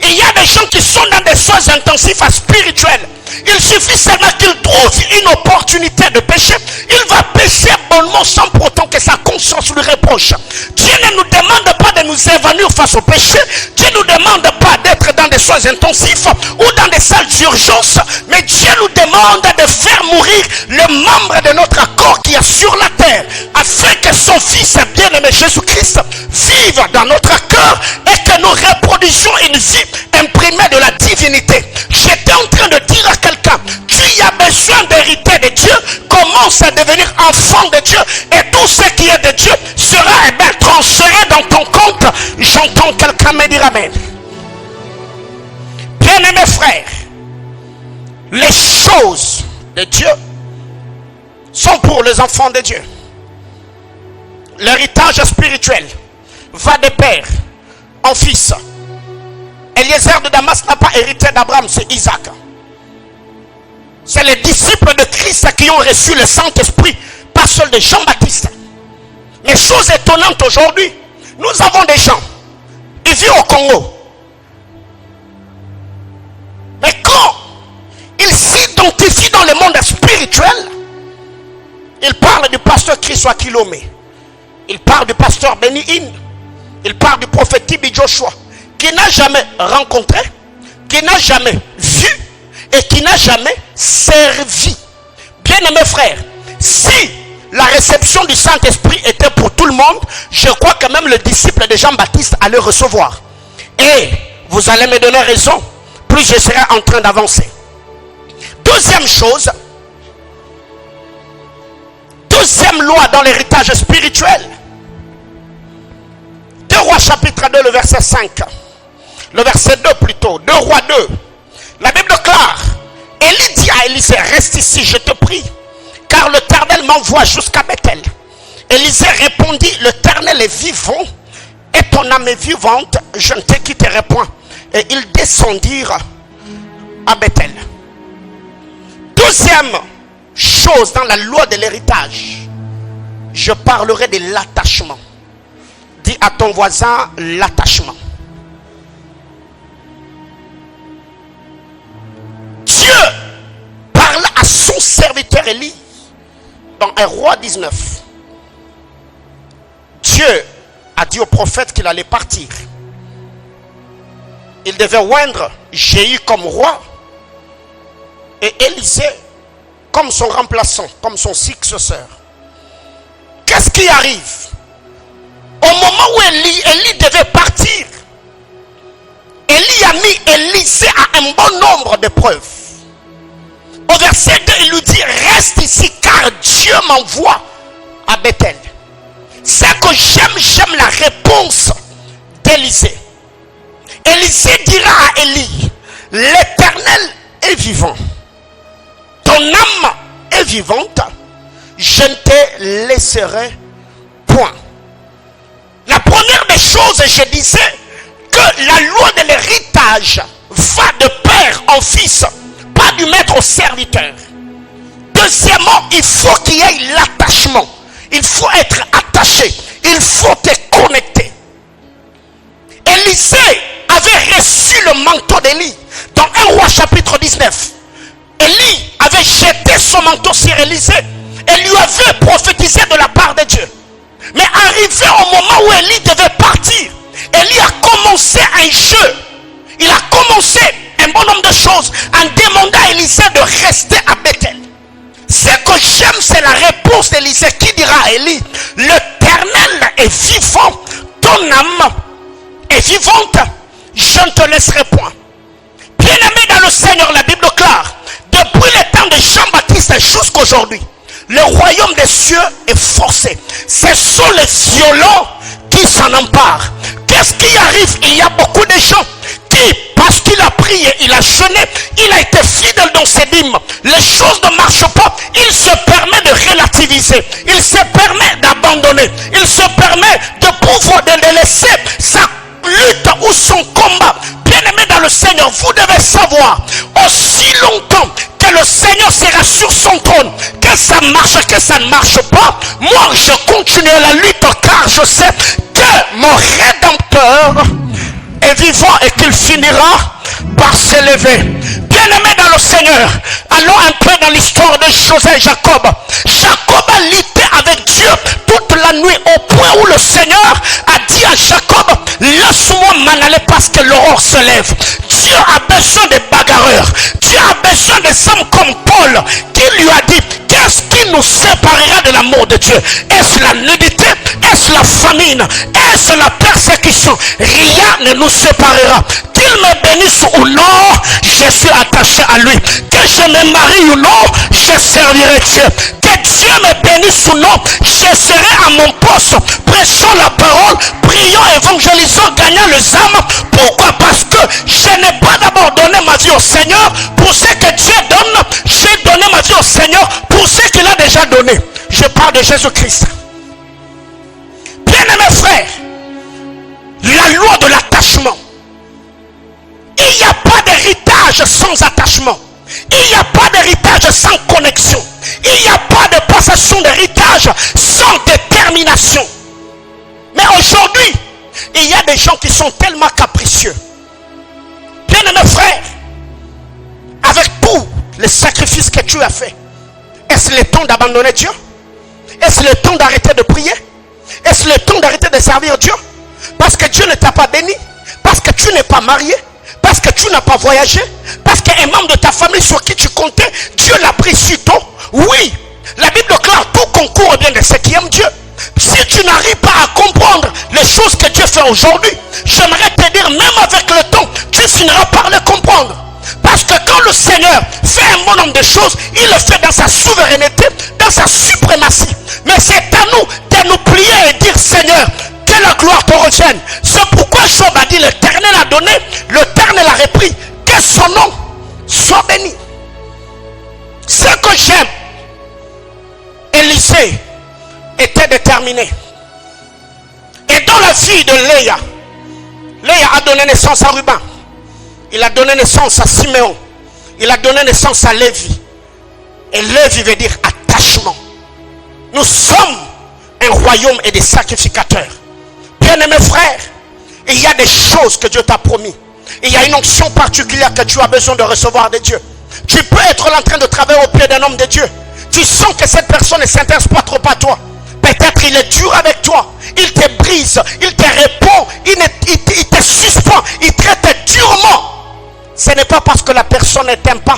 Speaker 1: Il y a des gens qui sont dans des soins intensifs spirituels. Il suffit seulement qu'il trouve une opportunité de pécher. Il va pécher bonnement sans pour autant que sa conscience lui reproche. Dieu ne nous demande pas de nous évanouir face au péché. Dieu ne nous demande pas d'être dans des soins intensifs ou dans des salles d'urgence. Mais Dieu nous demande de faire mourir le membre de notre corps qui est sur la terre, afin que son Fils bien-aimé Jésus-Christ vive dans notre cœur et que nous reproduisions une vie imprimée de la divinité. J'étais en train de dire à quelqu'un, tu as besoin d'hériter de Dieu, commence à devenir enfant de Dieu, et tout ce qui est de Dieu sera transféré dans ton compte. J'entends quelqu'un me dire amen. Bien-aimés frères, les choses de Dieu sont pour les enfants de Dieu. L'héritage spirituel va de père en fils. Eliezer de Damas n'a pas hérité d'Abraham, c'est Isaac. C'est les disciples de Christ qui ont reçu le Saint-Esprit, pas seuls de Jean-Baptiste. Mais chose étonnante aujourd'hui, nous avons des gens, ils vivent au Congo. Mais quand ils s'identifient dans le monde spirituel, ils parlent du pasteur Christophe Kilomé, ils parlent du pasteur Benny Hinn, ils parlent du prophète Tibi Joshua, qui n'a jamais rencontré, qui n'a jamais vu et qui n'a jamais servi. Bien-aimés frères, si la réception du Saint-Esprit était pour tout le monde, je crois que même le disciple de Jean-Baptiste allait recevoir. Et vous allez me donner raison, plus je serai en train d'avancer. Deuxième chose, deuxième loi dans l'héritage spirituel. 2 Rois chapitre 2, le verset 5. Le verset 2 plutôt, 2 Rois 2. La Bible déclare, Élie dit à Élisée, reste ici, je te prie, car l'Éternel m'envoie jusqu'à Bethel. Élisée répondit, l'Éternel est vivant, et ton âme est vivante, je ne te quitterai point. Et ils descendirent à Bethel. Deuxième chose dans la loi de l'héritage, je parlerai de l'attachement. Dis à ton voisin, l'attachement. Dieu parla à son serviteur Élie dans 1 Roi 19. Dieu a dit au prophète qu'il allait partir. Il devait oindre Jéhu comme roi et Élisée comme son remplaçant, comme son successeur. Qu'est-ce qui arrive? Au moment où Élie devait partir, Élie a mis Élisée à un bon nombre de preuves. Au verset 2, il lui dit, reste ici car Dieu m'envoie à Bethel. C'est que j'aime la réponse d'Élisée. Élisée dira à Élie, l'Éternel est vivant. Ton âme est vivante. Je ne te laisserai point. La première des choses, je disais que la loi de l'héritage va de père en fils, pas du maître au serviteur. Deuxièmement, il faut qu'il y ait l'attachement. Il faut être attaché. Il faut te connecter. Élisée avait reçu le manteau d'Élie. Dans 1 Roi 3 chapitre 19, Élie avait jeté son manteau sur Élisée et lui avait prophétisé de la part de Dieu. Mais arrivé au moment où Élie devait partir, Élie a commencé un jeu. Il a commencé un bon nombre de choses en demandant à Élisée de rester à Bethel. Ce que j'aime, c'est la réponse d'Élisée qui dira à Élie: l'Éternel est vivant, ton âme est vivante, je ne te laisserai point. Bien-aimé dans le Seigneur, la Bible clare, depuis le temps de Jean-Baptiste jusqu'à aujourd'hui, le royaume des cieux est forcé. Ce sont les violents qui s'en emparent. Qu'est-ce qui arrive? Il y a beaucoup de gens qui, parce qu'il a prié, il a jeûné, il a été fidèle dans ses dîmes, les choses ne marchent pas, il se permet de relativiser, il se permet d'abandonner, il se permet de pouvoir de laisser sa lutte ou son combat. Bien-aimé dans le Seigneur, vous devez savoir, aussi longtemps que le Seigneur sera sur son trône, que ça marche, que ça ne marche pas, moi je continue la lutte, car je sais que mon Rédempteur est vivant et qu'il finira par s'élever. Bien-aimé dans le Seigneur, allons un peu dans l'histoire de Joseph et Jacob. Jacob a lutté avec Dieu toute la nuit au point où le Seigneur a dit à Jacob: laisse-moi m'en aller parce que l'aurore se lève. Dieu a besoin de bagarreurs. Dieu a besoin de hommes comme Paul qui lui a dit: qu'est-ce qui nous séparera de l'amour de Dieu? Est-ce la nudité? Est-ce la famine? Est-ce la persécution? Rien ne nous séparera. Qu'il me bénisse ou non, je suis attaché à lui. Que je me marie ou non, je servirai Dieu. Que Dieu me bénisse ou non, je serai à mon poste, prêchant la parole, priant, évangélisant, gagnant les âmes. Pourquoi? Parce que je n'ai pas d'abord donné ma vie au Seigneur pour ce que Dieu donne. J'ai donné ma vie au Seigneur pour ce qu'il a déjà donné. Je parle de Jésus-Christ. Bien-aimés frères, la loi de l'attachement. Il n'y a pas d'héritage sans attachement. Il n'y a pas d'héritage sans connexion. Il n'y a pas de passation d'héritage sans détermination. Mais aujourd'hui, il y a des gens qui sont tellement capricieux. Bien-aimés frères, avec tous les sacrifices que tu as fait, est-ce le temps d'abandonner Dieu? Est-ce le temps d'arrêter de prier? Est-ce le temps d'arrêter de servir Dieu? Parce que Dieu ne t'a pas béni, parce que tu n'es pas marié, parce que tu n'as pas voyagé, parce qu'un membre de ta famille sur qui tu comptais, Dieu l'a pris sur toi. Oui, la Bible clare, tout concourt bien de ceux qui aiment Dieu. Si tu n'arrives pas à comprendre les choses que Dieu fait aujourd'hui, j'aimerais te dire, même avec le temps, tu finiras par le comprendre. Parce que quand le Seigneur fait un bon nombre de choses, il le fait dans sa souveraineté, dans sa suprématie. Mais c'est à nous de nous plier et dire: Seigneur, que la gloire te revienne. C'est pourquoi Job a dit: l'Éternel a donné, l'Éternel a repris. Que son nom soit béni. Ce que j'aime, Élisée était déterminé. Et dans la vie de Léa, Léa a donné naissance à Ruben. Il a donné naissance à Siméon. Il a donné naissance à Lévi. Et Lévi veut dire attachement. Nous sommes un royaume et des sacrificateurs. Bien-aimés frères, il y a des choses que Dieu t'a promis. Il y a une onction particulière que tu as besoin de recevoir de Dieu. Tu peux être en train de travailler au pied d'un homme de Dieu. Tu sens que cette personne ne s'intéresse pas trop à toi. Peut-être il est dur avec toi. Il te brise, il te répond, il te suspend, il traite durement. Ce n'est pas parce que la personne ne t'aime pas.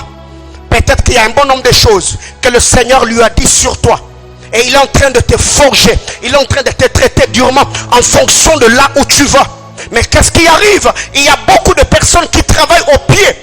Speaker 1: Peut-être qu'il y a un bon nombre de choses que le Seigneur lui a dit sur toi. Et il est en train de te forger. Il est en train de te traiter durement en fonction de là où tu vas. Mais qu'est-ce qui arrive? Il y a beaucoup de personnes qui travaillent au pied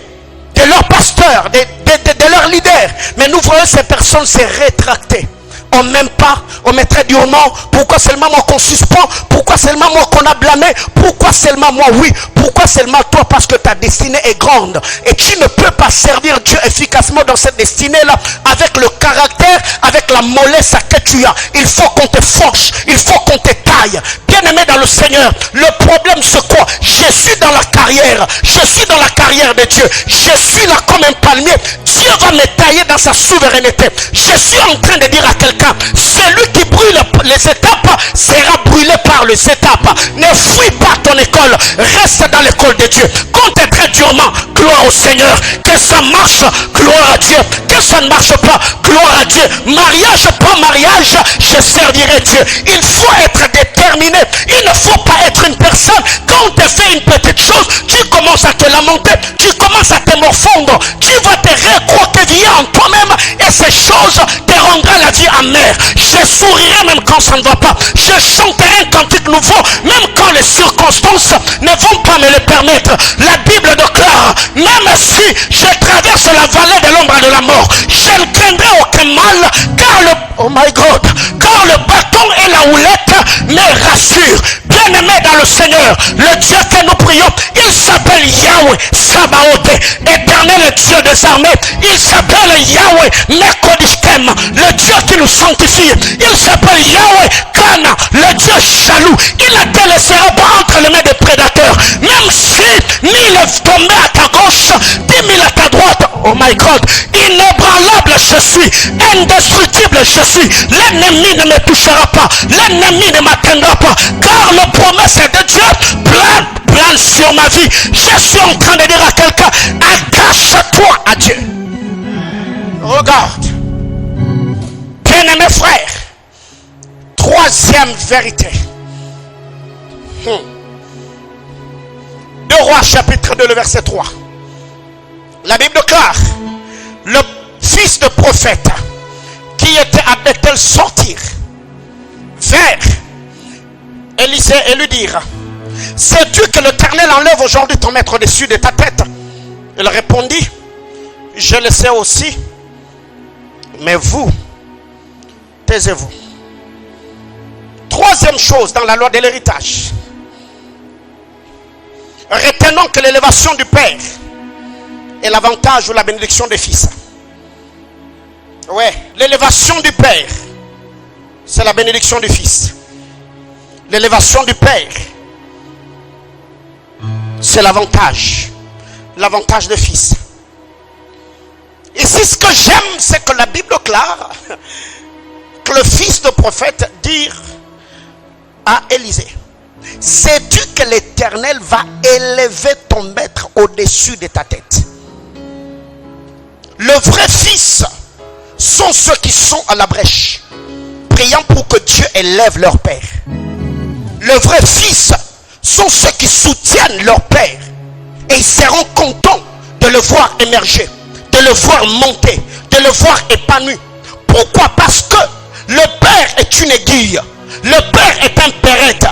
Speaker 1: de leur pasteur, de leur leader. Mais nous voyons ces personnes se rétracter. On m'aime pas, on mettrait durement. Pourquoi seulement moi qu'on suspend? Pourquoi seulement moi qu'on a blâmé? Pourquoi seulement moi? Oui, pourquoi seulement toi? Parce que ta destinée est grande. Et tu ne peux pas servir Dieu efficacement dans cette destinée-là avec le caractère, avec la mollesse que tu as. Il faut qu'on te forge, il faut qu'on te taille. Bien-aimé dans le Seigneur, le problème c'est quoi? Je suis dans la carrière, je suis dans la carrière de Dieu. Je suis là comme un palmier. Dieu va me tailler dans sa souveraineté. Je suis en train de dire à quelqu'un: celui qui brûle les étapes sera brûlé par les étapes. Ne fuis pas ton école, reste dans l'école de Dieu. Compte très durement, gloire au Seigneur. Seigneur. Que ça marche, gloire à Dieu. Que ça ne marche pas, gloire à Dieu. Mariage, pas mariage, je servirai Dieu. Il faut être déterminé. Il ne faut pas être une personne. Quand on te fait une petite chose, tu commences à te lamenter, tu commences à te morfondre, tu vas te recroqueviller en toi-même et ces choses te rendront la vie amère. Je sourirai même quand ça ne va pas. Je chanterai un cantique nouveau même quand les circonstances ne vont pas me le permettre. La Bible déclare, même si je traverse la vallée de l'ombre de la mort, je ne craindrai aucun mal, car le, oh my God, car le bâton et la houlette me rassurent. Bien-aimé dans le Seigneur, le Dieu que nous prions, il s'appelle Yahweh Sabaoth, éternel Dieu des armées. Il s'appelle Yahweh Mekodishkem, le Dieu qui nous sanctifie. Il s'appelle Yahweh Kana, le Dieu jaloux. Il ne te laissera pas entre les mains des prédateurs. Même si 1000 tombaient à ta gauche, 10 000 à ta droite. Oh my God, inébranlable je suis, indestructible je suis. L'ennemi ne me touchera pas, l'ennemi ne m'atteindra pas, car la promesse de Dieu plane sur ma vie. Je suis en train de dire à quelqu'un, attache-toi à Dieu. Regarde, bien-aimé frère, troisième vérité. 2 Rois chapitre 2 le verset 3. La Bible déclare, le fils de prophète qui était à Bethel sortir vers Élisée et lui dire, sais-tu que l'Éternel enlève aujourd'hui ton maître au-dessus de ta tête? Il répondit, je le sais aussi, mais vous, taisez-vous. Troisième chose dans la loi de l'héritage, retenons que l'élévation du Père est l'avantage ou la bénédiction des fils. Ouais, l'élévation du Père, c'est la bénédiction du Fils. L'élévation du Père, c'est l'avantage des fils. Ici, ce que j'aime, c'est que la Bible déclare que le fils de prophète dit à Élisée, sais-tu que l'Éternel va élever ton maître au-dessus de ta tête? Le vrai fils sont ceux qui sont à la brèche, priant pour que Dieu élève leur père. Le vrai fils sont ceux qui soutiennent leur père et ils seront contents de le voir émerger, de le voir monter, de le voir épanoui. Pourquoi? Parce que le père est une aiguille, le père est un perrette.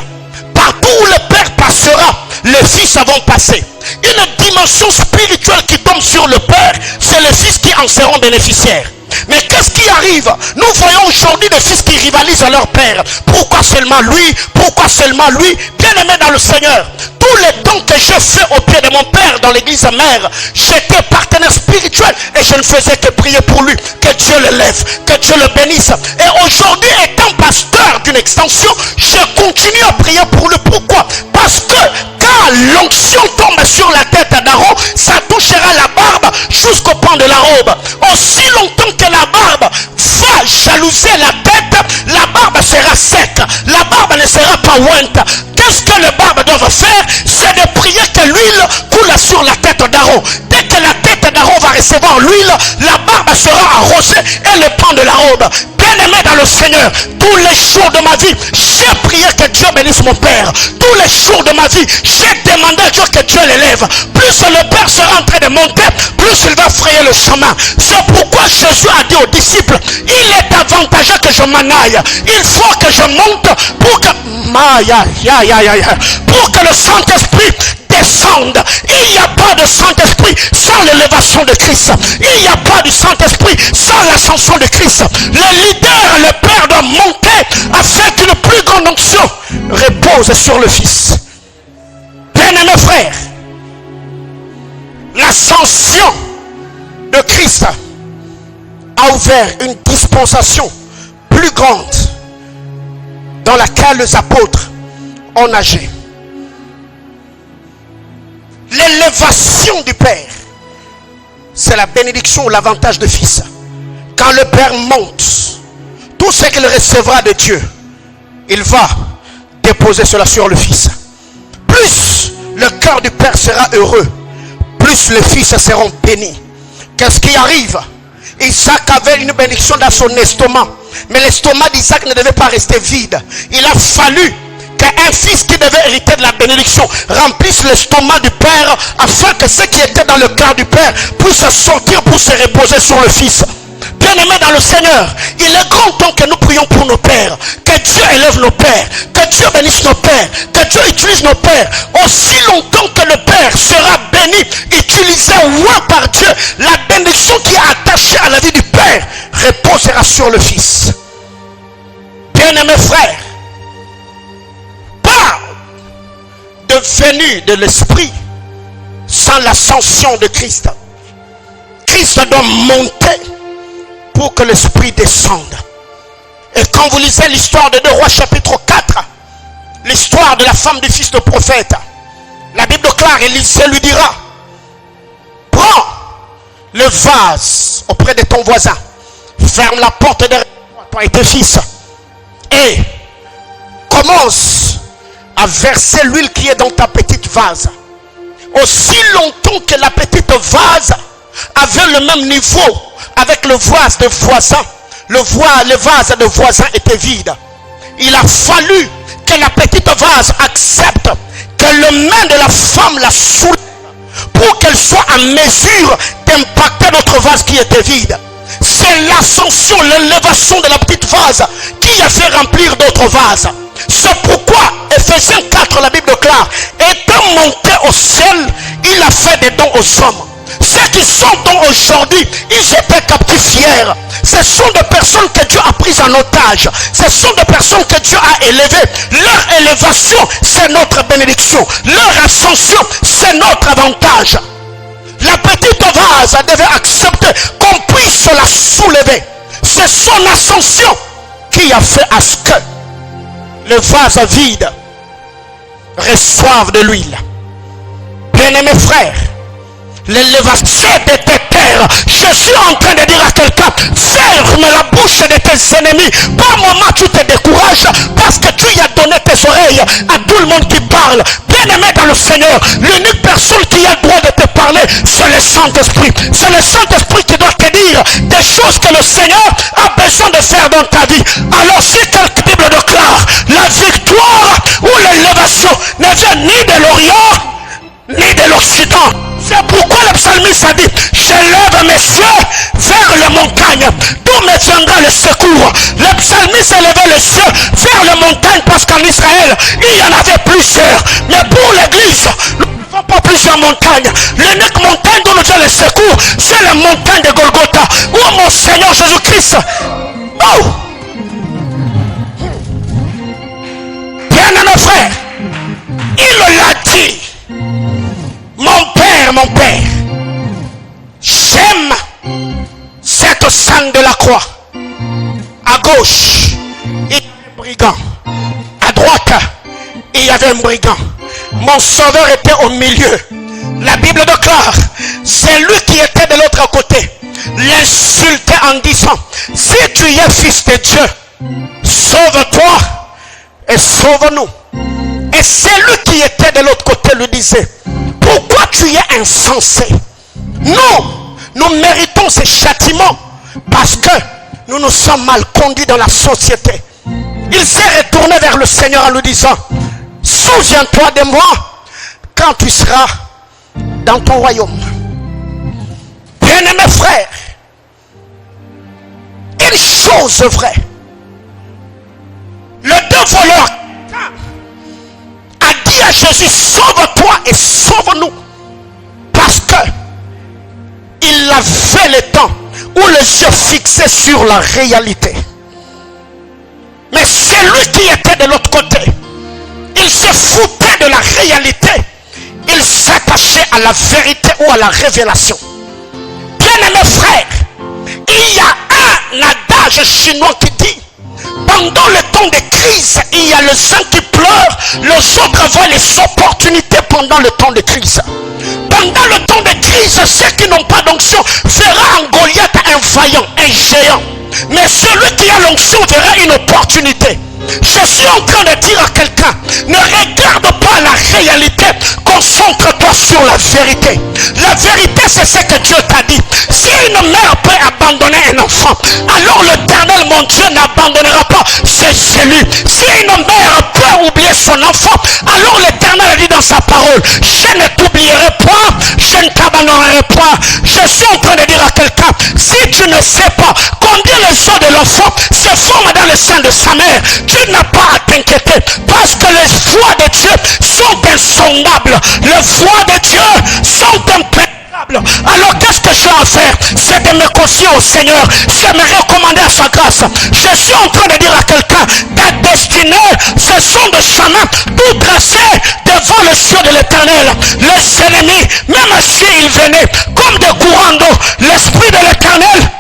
Speaker 1: Partout où le père passera, les fils vont passer. Une dimension spirituelle qui tombe sur le père, c'est les fils qui en seront bénéficiaires. Mais qu'est-ce qui arrive? Nous voyons aujourd'hui des fils qui rivalisent à leur père. Pourquoi seulement lui? Pourquoi seulement lui? Bien-aimé dans le Seigneur, tous les dons que je fais au pied de mon père dans l'église mère, j'étais partenaire spirituel et je ne faisais que prier pour lui, que Dieu l'élève, que Dieu le bénisse. Et aujourd'hui, étant pasteur d'une extension, je continue à prier pour lui. Pourquoi? Parce que quand l'onction tombe sur la tête d'Aaron, ça touchera la barbe jusqu'au pan de la robe. Aussi longtemps que la barbe va jalouser la tête, la barbe sera sec, la barbe ne sera pas ointe. Qu'est-ce que les barbes doivent faire? C'est de prier que l'huile coule sur la tête d'Aaron. Dès que la tête d'Aaron va recevoir l'huile, la barbe sera arrosée et le pan de la robe. Bien-aimé dans le Seigneur, tous les jours de ma vie, j'ai prié que Dieu bénisse mon père. Tous les jours de ma vie, j'ai demandé à Dieu que Dieu l'élève. Plus le père sera en train de monter, plus il va frayer le chemin. C'est pourquoi Jésus a dit aux disciples, il est avantageux que je m'en aille. Il faut que je monte pour que le Saint-Esprit descende. Il n'y a pas de Saint-Esprit sans l'élévation de Christ. Il n'y a pas de Saint-Esprit sans l'ascension de Christ. Le leader, le Père doit monter afin qu'une plus grande onction repose sur le Fils. Bien-aimés frères, l'ascension de Christ a ouvert une dispensation plus grande dans laquelle les apôtres ont nagé. L'élévation du Père, c'est la bénédiction ou l'avantage du Fils. Quand le Père monte, tout ce qu'il recevra de Dieu, il va déposer cela sur le Fils. Plus le cœur du Père sera heureux, plus plus les fils seront bénis. Qu'est-ce qui arrive? Isaac avait une bénédiction dans son estomac, mais l'estomac d'Isaac ne devait pas rester vide. Il a fallu qu'un fils qui devait hériter de la bénédiction remplisse l'estomac du père, afin que ce qui était dans le cœur du père puisse sortir pour se reposer sur le fils. Bien-aimés dans le Seigneur, il est grand temps que nous prions pour nos pères, que Dieu élève nos pères, que Dieu bénisse nos pères, que Dieu utilise nos pères. Aussi longtemps que le père sera béni, utilisé loin par Dieu, la bénédiction qui est attachée à la vie du père reposera sur le fils. Bien-aimés frères, pas de venue de l'esprit sans l'ascension de Christ. Christ doit monter pour que l'esprit descende. Et quand vous lisez l'histoire de 2 Rois chapitre 4, l'histoire de la femme du fils de prophète, la Bible déclare, Élisée lui dira, prends le vase auprès de ton voisin, ferme la porte derrière toi et tes fils, et commence à verser l'huile qui est dans ta petite vase. Aussi longtemps que la petite vase avait le même niveau avec le vase de voisin, le vase de voisin était vide. Il a fallu que la petite vase accepte que le main de la femme la soulève pour qu'elle soit en mesure d'impacter notre vase qui était vide. C'est l'ascension, l'élévation de la petite vase qui a fait remplir d'autres vases. C'est pourquoi Ephésiens 4, la Bible déclare, étant monté au ciel, il a fait des dons aux hommes. Ceux qui sont dons aujourd'hui, ils étaient captifs hier. Ce sont des personnes que Dieu a prises en otage. Ce sont des personnes que Dieu a élevées. Leur élévation, c'est notre bénédiction. Leur ascension, c'est notre avantage. La petite vase devait accepter qu'on puisse la soulever. C'est son ascension qui a fait à ce que le vase vide reçoive de l'huile. Bien-aimés frères, l'élévation de tes terres, je suis en train de dire à quelqu'un, ferme la bouche de tes ennemis. Par moment tu te décourages parce que tu y as donné tes oreilles à tout le monde qui parle. Bien-aimé dans le Seigneur, l'unique personne qui a le droit de te parler, c'est le Saint-Esprit. C'est le Saint-Esprit qui doit te dire des choses que le Seigneur a besoin de faire dans ta vie. Alors si quelque Bible déclare, la victoire ou l'élévation ne vient ni de l'Orient ni de l'Occident. C'est pourquoi le psalmiste a dit, j'élève mes yeux vers les montagnes, d'où me viendra le secours. Le psalmiste élevait les yeux vers les montagnes parce qu'en Israël, il y en avait plusieurs. Mais pour l'église, nous n'avons pas plusieurs montagnes. L'unique montagne dont nous avons le secours, c'est la montagne de Golgotha, où mon Seigneur Jésus-Christ. Oh! Bien-aimés frères, il l'a dit. Mon père, j'aime cette scène de la croix. À gauche, il y avait un brigand. À droite, il y avait un brigand. Mon sauveur était au milieu. La Bible déclare, c'est lui qui était de l'autre côté. L'insultait en disant, si tu es fils de Dieu, sauve-toi et sauve-nous. Et celui qui était de l'autre côté lui disait, pourquoi tu es insensé? Nous méritons ce châtiment parce que nous nous sommes mal conduits dans la société. Il s'est retourné vers le Seigneur en lui disant, souviens-toi de moi quand tu seras dans ton royaume. Bien-aimés frères, une chose vraie, le deux voleurs a dit à Jésus, sauve-toi et sauve-nous, parce que il avait le temps où les yeux fixés sur la réalité. Mais celui qui était de l'autre côté, il se foutait de la réalité, il s'attachait à la vérité ou à la révélation. Bien-aimés frères, il y a un adage chinois qui dit, pendant le temps de crise, il y a le saint qui pleure, les autres voient les opportunités pendant le temps de crise. Pendant le temps de crise, ceux qui n'ont pas d'onction verra en Goliath un vaillant, un géant. Mais celui qui a l'onction verra une opportunité. Je suis en train de dire à quelqu'un, ne regarde pas la réalité, concentre-toi sur la vérité. La vérité, c'est ce que Dieu t'a dit. Si une mère peut abandonner un enfant, alors l'Éternel, mon Dieu, n'abandonnera pas ses élus. Si une mère peut oublier son enfant, alors l'Éternel a dit dans sa parole, je ne t'oublierai point, je ne t'abandonnerai point. Je suis en train de dire à quelqu'un, si tu ne sais pas combien les os de l'enfant se forment dans le sein de sa mère, tu n'as pas à t'inquiéter, parce que les voies de Dieu sont insondables. Les voies de Dieu sont impénétrables. Alors qu'est-ce que j'ai à faire? C'est de me confier au Seigneur, c'est me recommander à sa grâce. Je suis en train de dire à quelqu'un, ta destinée, ce sont des chemins tout tracés devant le ciel de l'Éternel. Les ennemis, même s'ils venaient comme des courants d'eau, l'Esprit de l'Éternel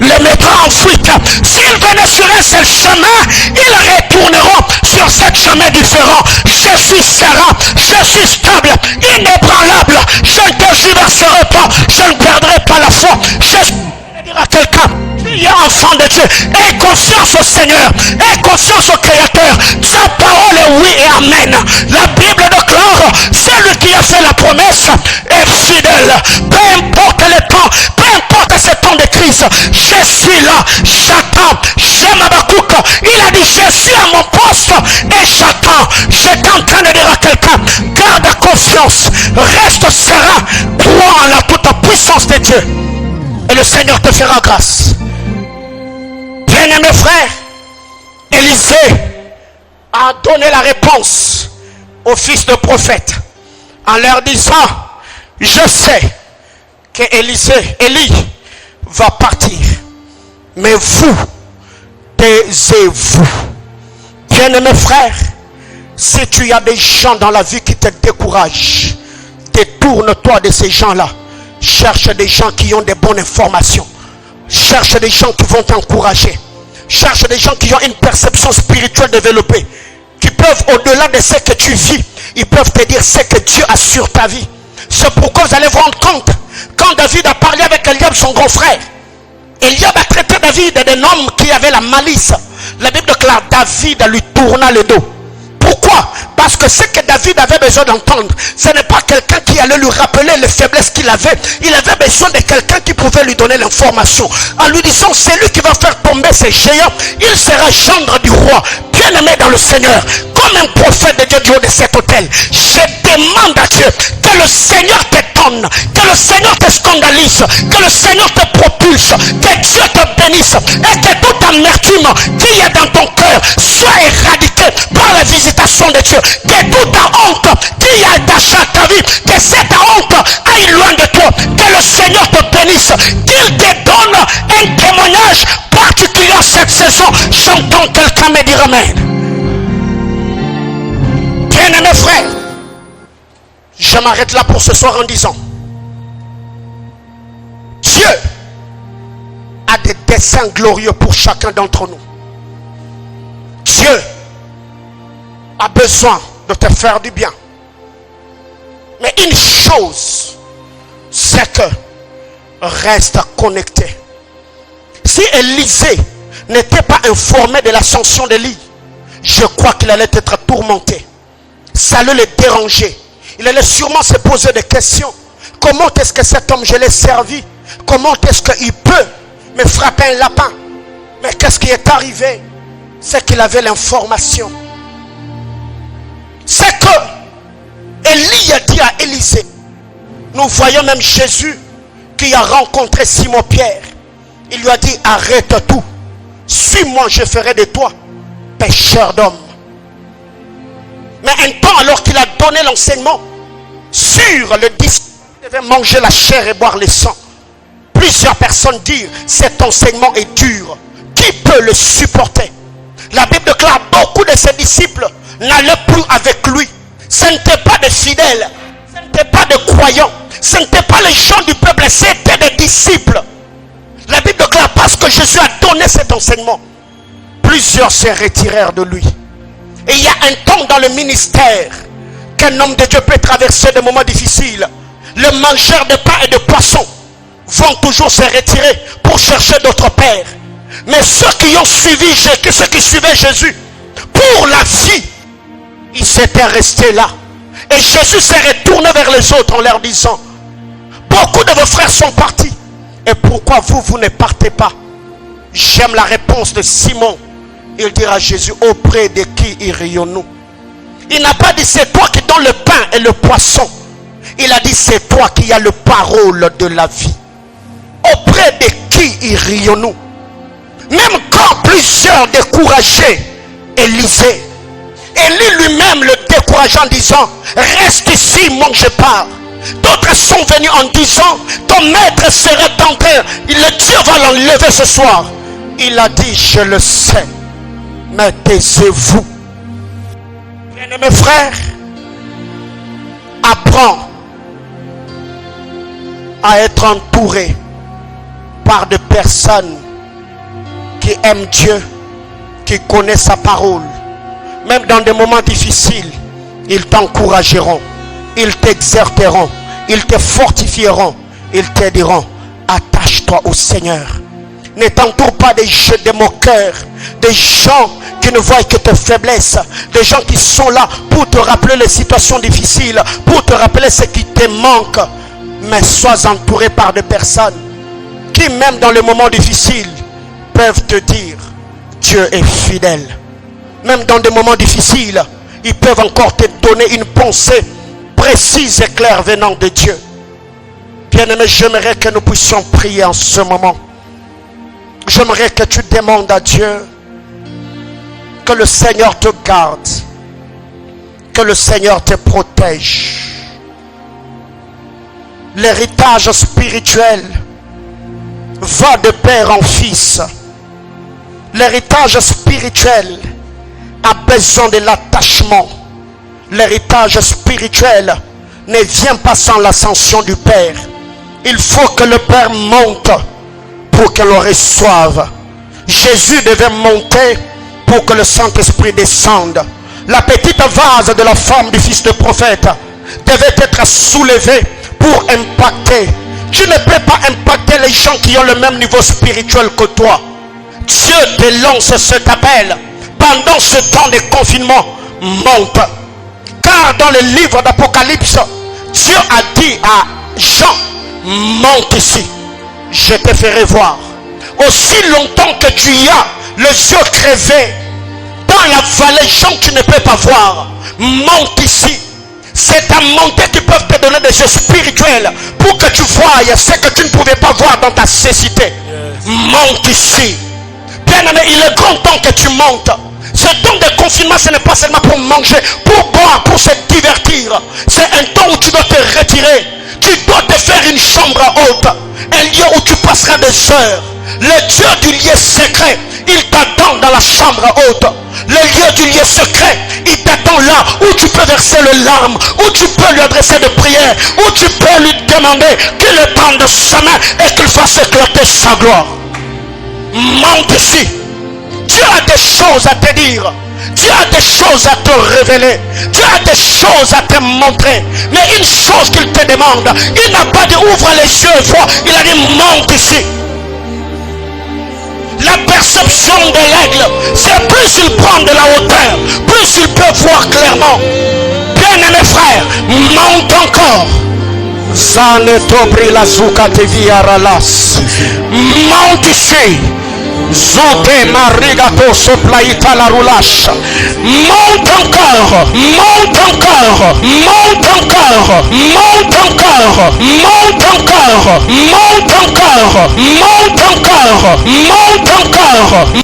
Speaker 1: les mettra en fuite. S'ils venaient sur un seul chemin, ils retourneront sur 7 chemins différents. Je suis serein, je suis stable, inébranlable. Je ne tergiverserai pas, je ne perdrai pas la foi. Je suis dire à quelqu'un, tu es enfant de Dieu, aie confiance au Seigneur, aie confiance au Créateur. Sa parole est oui et amen. La Bible déclare, celui qui a fait la promesse est fidèle. Peu importe le temps, peu importe ce temps de crise, je suis là, j'attends. J'aime Habakkuk, il a dit, je suis à mon poste et j'attends. J'étais en train de dire à quelqu'un, garde confiance, reste serein, crois en la toute puissance de Dieu. Et le Seigneur te fera grâce. Bien-aimés frères, Élisée a donné la réponse aux fils de prophètes en leur disant, je sais que Élie va partir, mais vous, taisez-vous. Bien-aimés frères, si tu as des gens dans la vie qui te découragent, détourne-toi de ces gens-là. Cherche des gens qui ont des bonnes informations. Cherche des gens qui vont t'encourager. Cherche des gens qui ont une perception spirituelle développée. Qui peuvent, au-delà de ce que tu vis, ils peuvent te dire ce que Dieu a sur ta vie. C'est pourquoi vous allez vous rendre compte, quand David a parlé avec Eliab, son grand frère, Eliab a traité David d'un homme qui avait la malice. La Bible déclare, David lui tourna le dos. Pourquoi? Parce que ce que David avait besoin d'entendre, ce n'est pas quelqu'un qui allait lui rappeler les faiblesses qu'il avait. Il avait besoin de quelqu'un qui pouvait lui donner l'information. En lui disant, c'est lui qui va faire tomber ces géants. Il sera gendre du roi. Bien aimé dans le Seigneur, comme un prophète de Dieu du haut de cet hôtel, je demande à Dieu que le Seigneur t'étonne, que le Seigneur te scandalise, que le Seigneur te propulse, que Dieu te bénisse et que toute amertume qui est dans ton cœur soit éradiquée par la visitation de Dieu. Que toute honte qui est attachée à ta vie, que cette honte aille loin de toi. Que le Seigneur te bénisse, qu'il te donne un témoignage particulier cette saison. J'entends quelqu'un me dire amen. Bien-aimés frères, je m'arrête là pour ce soir en disant, Dieu a des desseins glorieux pour chacun d'entre nous. Dieu a besoin de te faire du bien. Mais une chose, c'est que reste connecté. Si Élisée n'était pas informé de l'ascension d'Élie, je crois qu'il allait être tourmenté. Ça allait le déranger. Il allait sûrement se poser des questions. Comment est-ce que cet homme, je l'ai servi? Comment est-ce qu'il peut me frapper un lapin? Mais qu'est-ce qui est arrivé? C'est qu'il avait l'information. C'est que Élie a dit à Élisée, nous voyons même Jésus qui a rencontré Simon-Pierre. Il lui a dit, arrête tout. Suis-moi, je ferai de toi pêcheur d'hommes. Mais un temps, alors qu'il a donné l'enseignement sur le disciple qui devait manger la chair et boire le sang, plusieurs personnes disent, cet enseignement est dur. Qui peut le supporter? La Bible déclare, beaucoup de ses disciples n'allaient plus avec lui. Ce n'était pas des fidèles, ce n'était pas des croyants, ce n'était pas les gens du peuple, c'était des disciples. La Bible déclare, parce que Jésus a donné cet enseignement, plusieurs se retirèrent de lui. Et il y a un temps dans le ministère qu'un homme de Dieu peut traverser des moments difficiles. Les mangeurs de pain et de poissons vont toujours se retirer pour chercher d'autres pères. Mais ceux qui ont suivi, ceux qui suivaient Jésus, pour la vie, ils s'étaient restés là. Et Jésus s'est retourné vers les autres en leur disant, Beaucoup de vos frères sont partis. Et pourquoi vous ne partez pas? J'aime la réponse de Simon. Il dira à Jésus, auprès de qui irions-nous? Il n'a pas dit c'est toi qui donnes le pain et le poisson. Il a dit c'est toi qui as le parole de la vie. Auprès de qui irions-nous? Même quand plusieurs décourageaient Élisée, Élie lui-même le décourageant en disant, reste ici, moi je pars. D'autres sont venus en disant, ton maître serait en terre, le Dieu va l'enlever ce soir. Il a dit, je le sais, mais taisez-vous. Bien-aimés frères, apprends à être entouré par des personnes qui aiment Dieu, qui connaissent sa parole. Même dans des moments difficiles, ils t'encourageront, ils t'exerteront, ils te fortifieront, ils te diront, attache-toi au Seigneur. Ne t'entoure pas des moqueurs, des gens qui ne voient que tes faiblesses, des gens qui sont là pour te rappeler les situations difficiles, pour te rappeler ce qui te manque. Mais sois entouré par des personnes qui, même dans les moments difficiles, peuvent te dire, Dieu est fidèle. Même dans des moments difficiles, ils peuvent encore te donner une pensée précise et claire venant de Dieu. Bien-aimé, j'aimerais que nous puissions prier en ce moment. J'aimerais que tu demandes à Dieu que le Seigneur te garde, que le Seigneur te protège. L'héritage spirituel va de père en fils. L'héritage spirituel a besoin de l'attachement. L'héritage spirituel ne vient pas sans l'ascension du Père. Il faut que le Père monte pour que l'on reçoive. Jésus devait monter pour que le Saint-Esprit descende. La petite vase de la femme du fils de prophète devait être soulevée pour impacter. Tu ne peux pas impacter les gens qui ont le même niveau spirituel que toi. Dieu te lance cet appel. Pendant ce temps de confinement, monte. Car dans le livre d'Apocalypse, Dieu a dit à Jean, monte ici, je te ferai voir. Aussi longtemps que tu y as les yeux crevés dans la vallée, Jean, tu ne peux pas voir. Monte ici. C'est ta montée qui peut te donner des yeux spirituels pour que tu voies ce que tu ne pouvais pas voir dans ta cécité. Monte ici. Bien-aimé, il est grand temps que tu montes. Ce temps de confinement, ce n'est pas seulement pour manger, pour boire, pour se divertir. C'est un temps où tu dois te retirer. Tu dois te faire une chambre haute. Un lieu où tu passeras des heures. Le Dieu du lieu secret, il t'attend dans la chambre haute. Le lieu du lieu secret, il t'attend là où tu peux verser le larmes, où tu peux lui adresser des prières, où tu peux lui demander qu'il le prenne de sa main et qu'il fasse éclater sa gloire. Monte ici. Dieu a des choses à te dire. Dieu a des choses à te révéler. Dieu a des choses à te montrer. Mais une chose qu'il te demande, il n'a pas dit ouvre les yeux et vois. Il a dit monte ici. La perception de l'aigle, c'est plus il prend de la hauteur, plus il peut voir clairement. Bien-aimés frères, monte encore. Monte ici. Zote marigato soplaita la roulache. Monte encore, monte encore, monte encore, monte encore, monte encore, monte encore, monte encore, monte encore.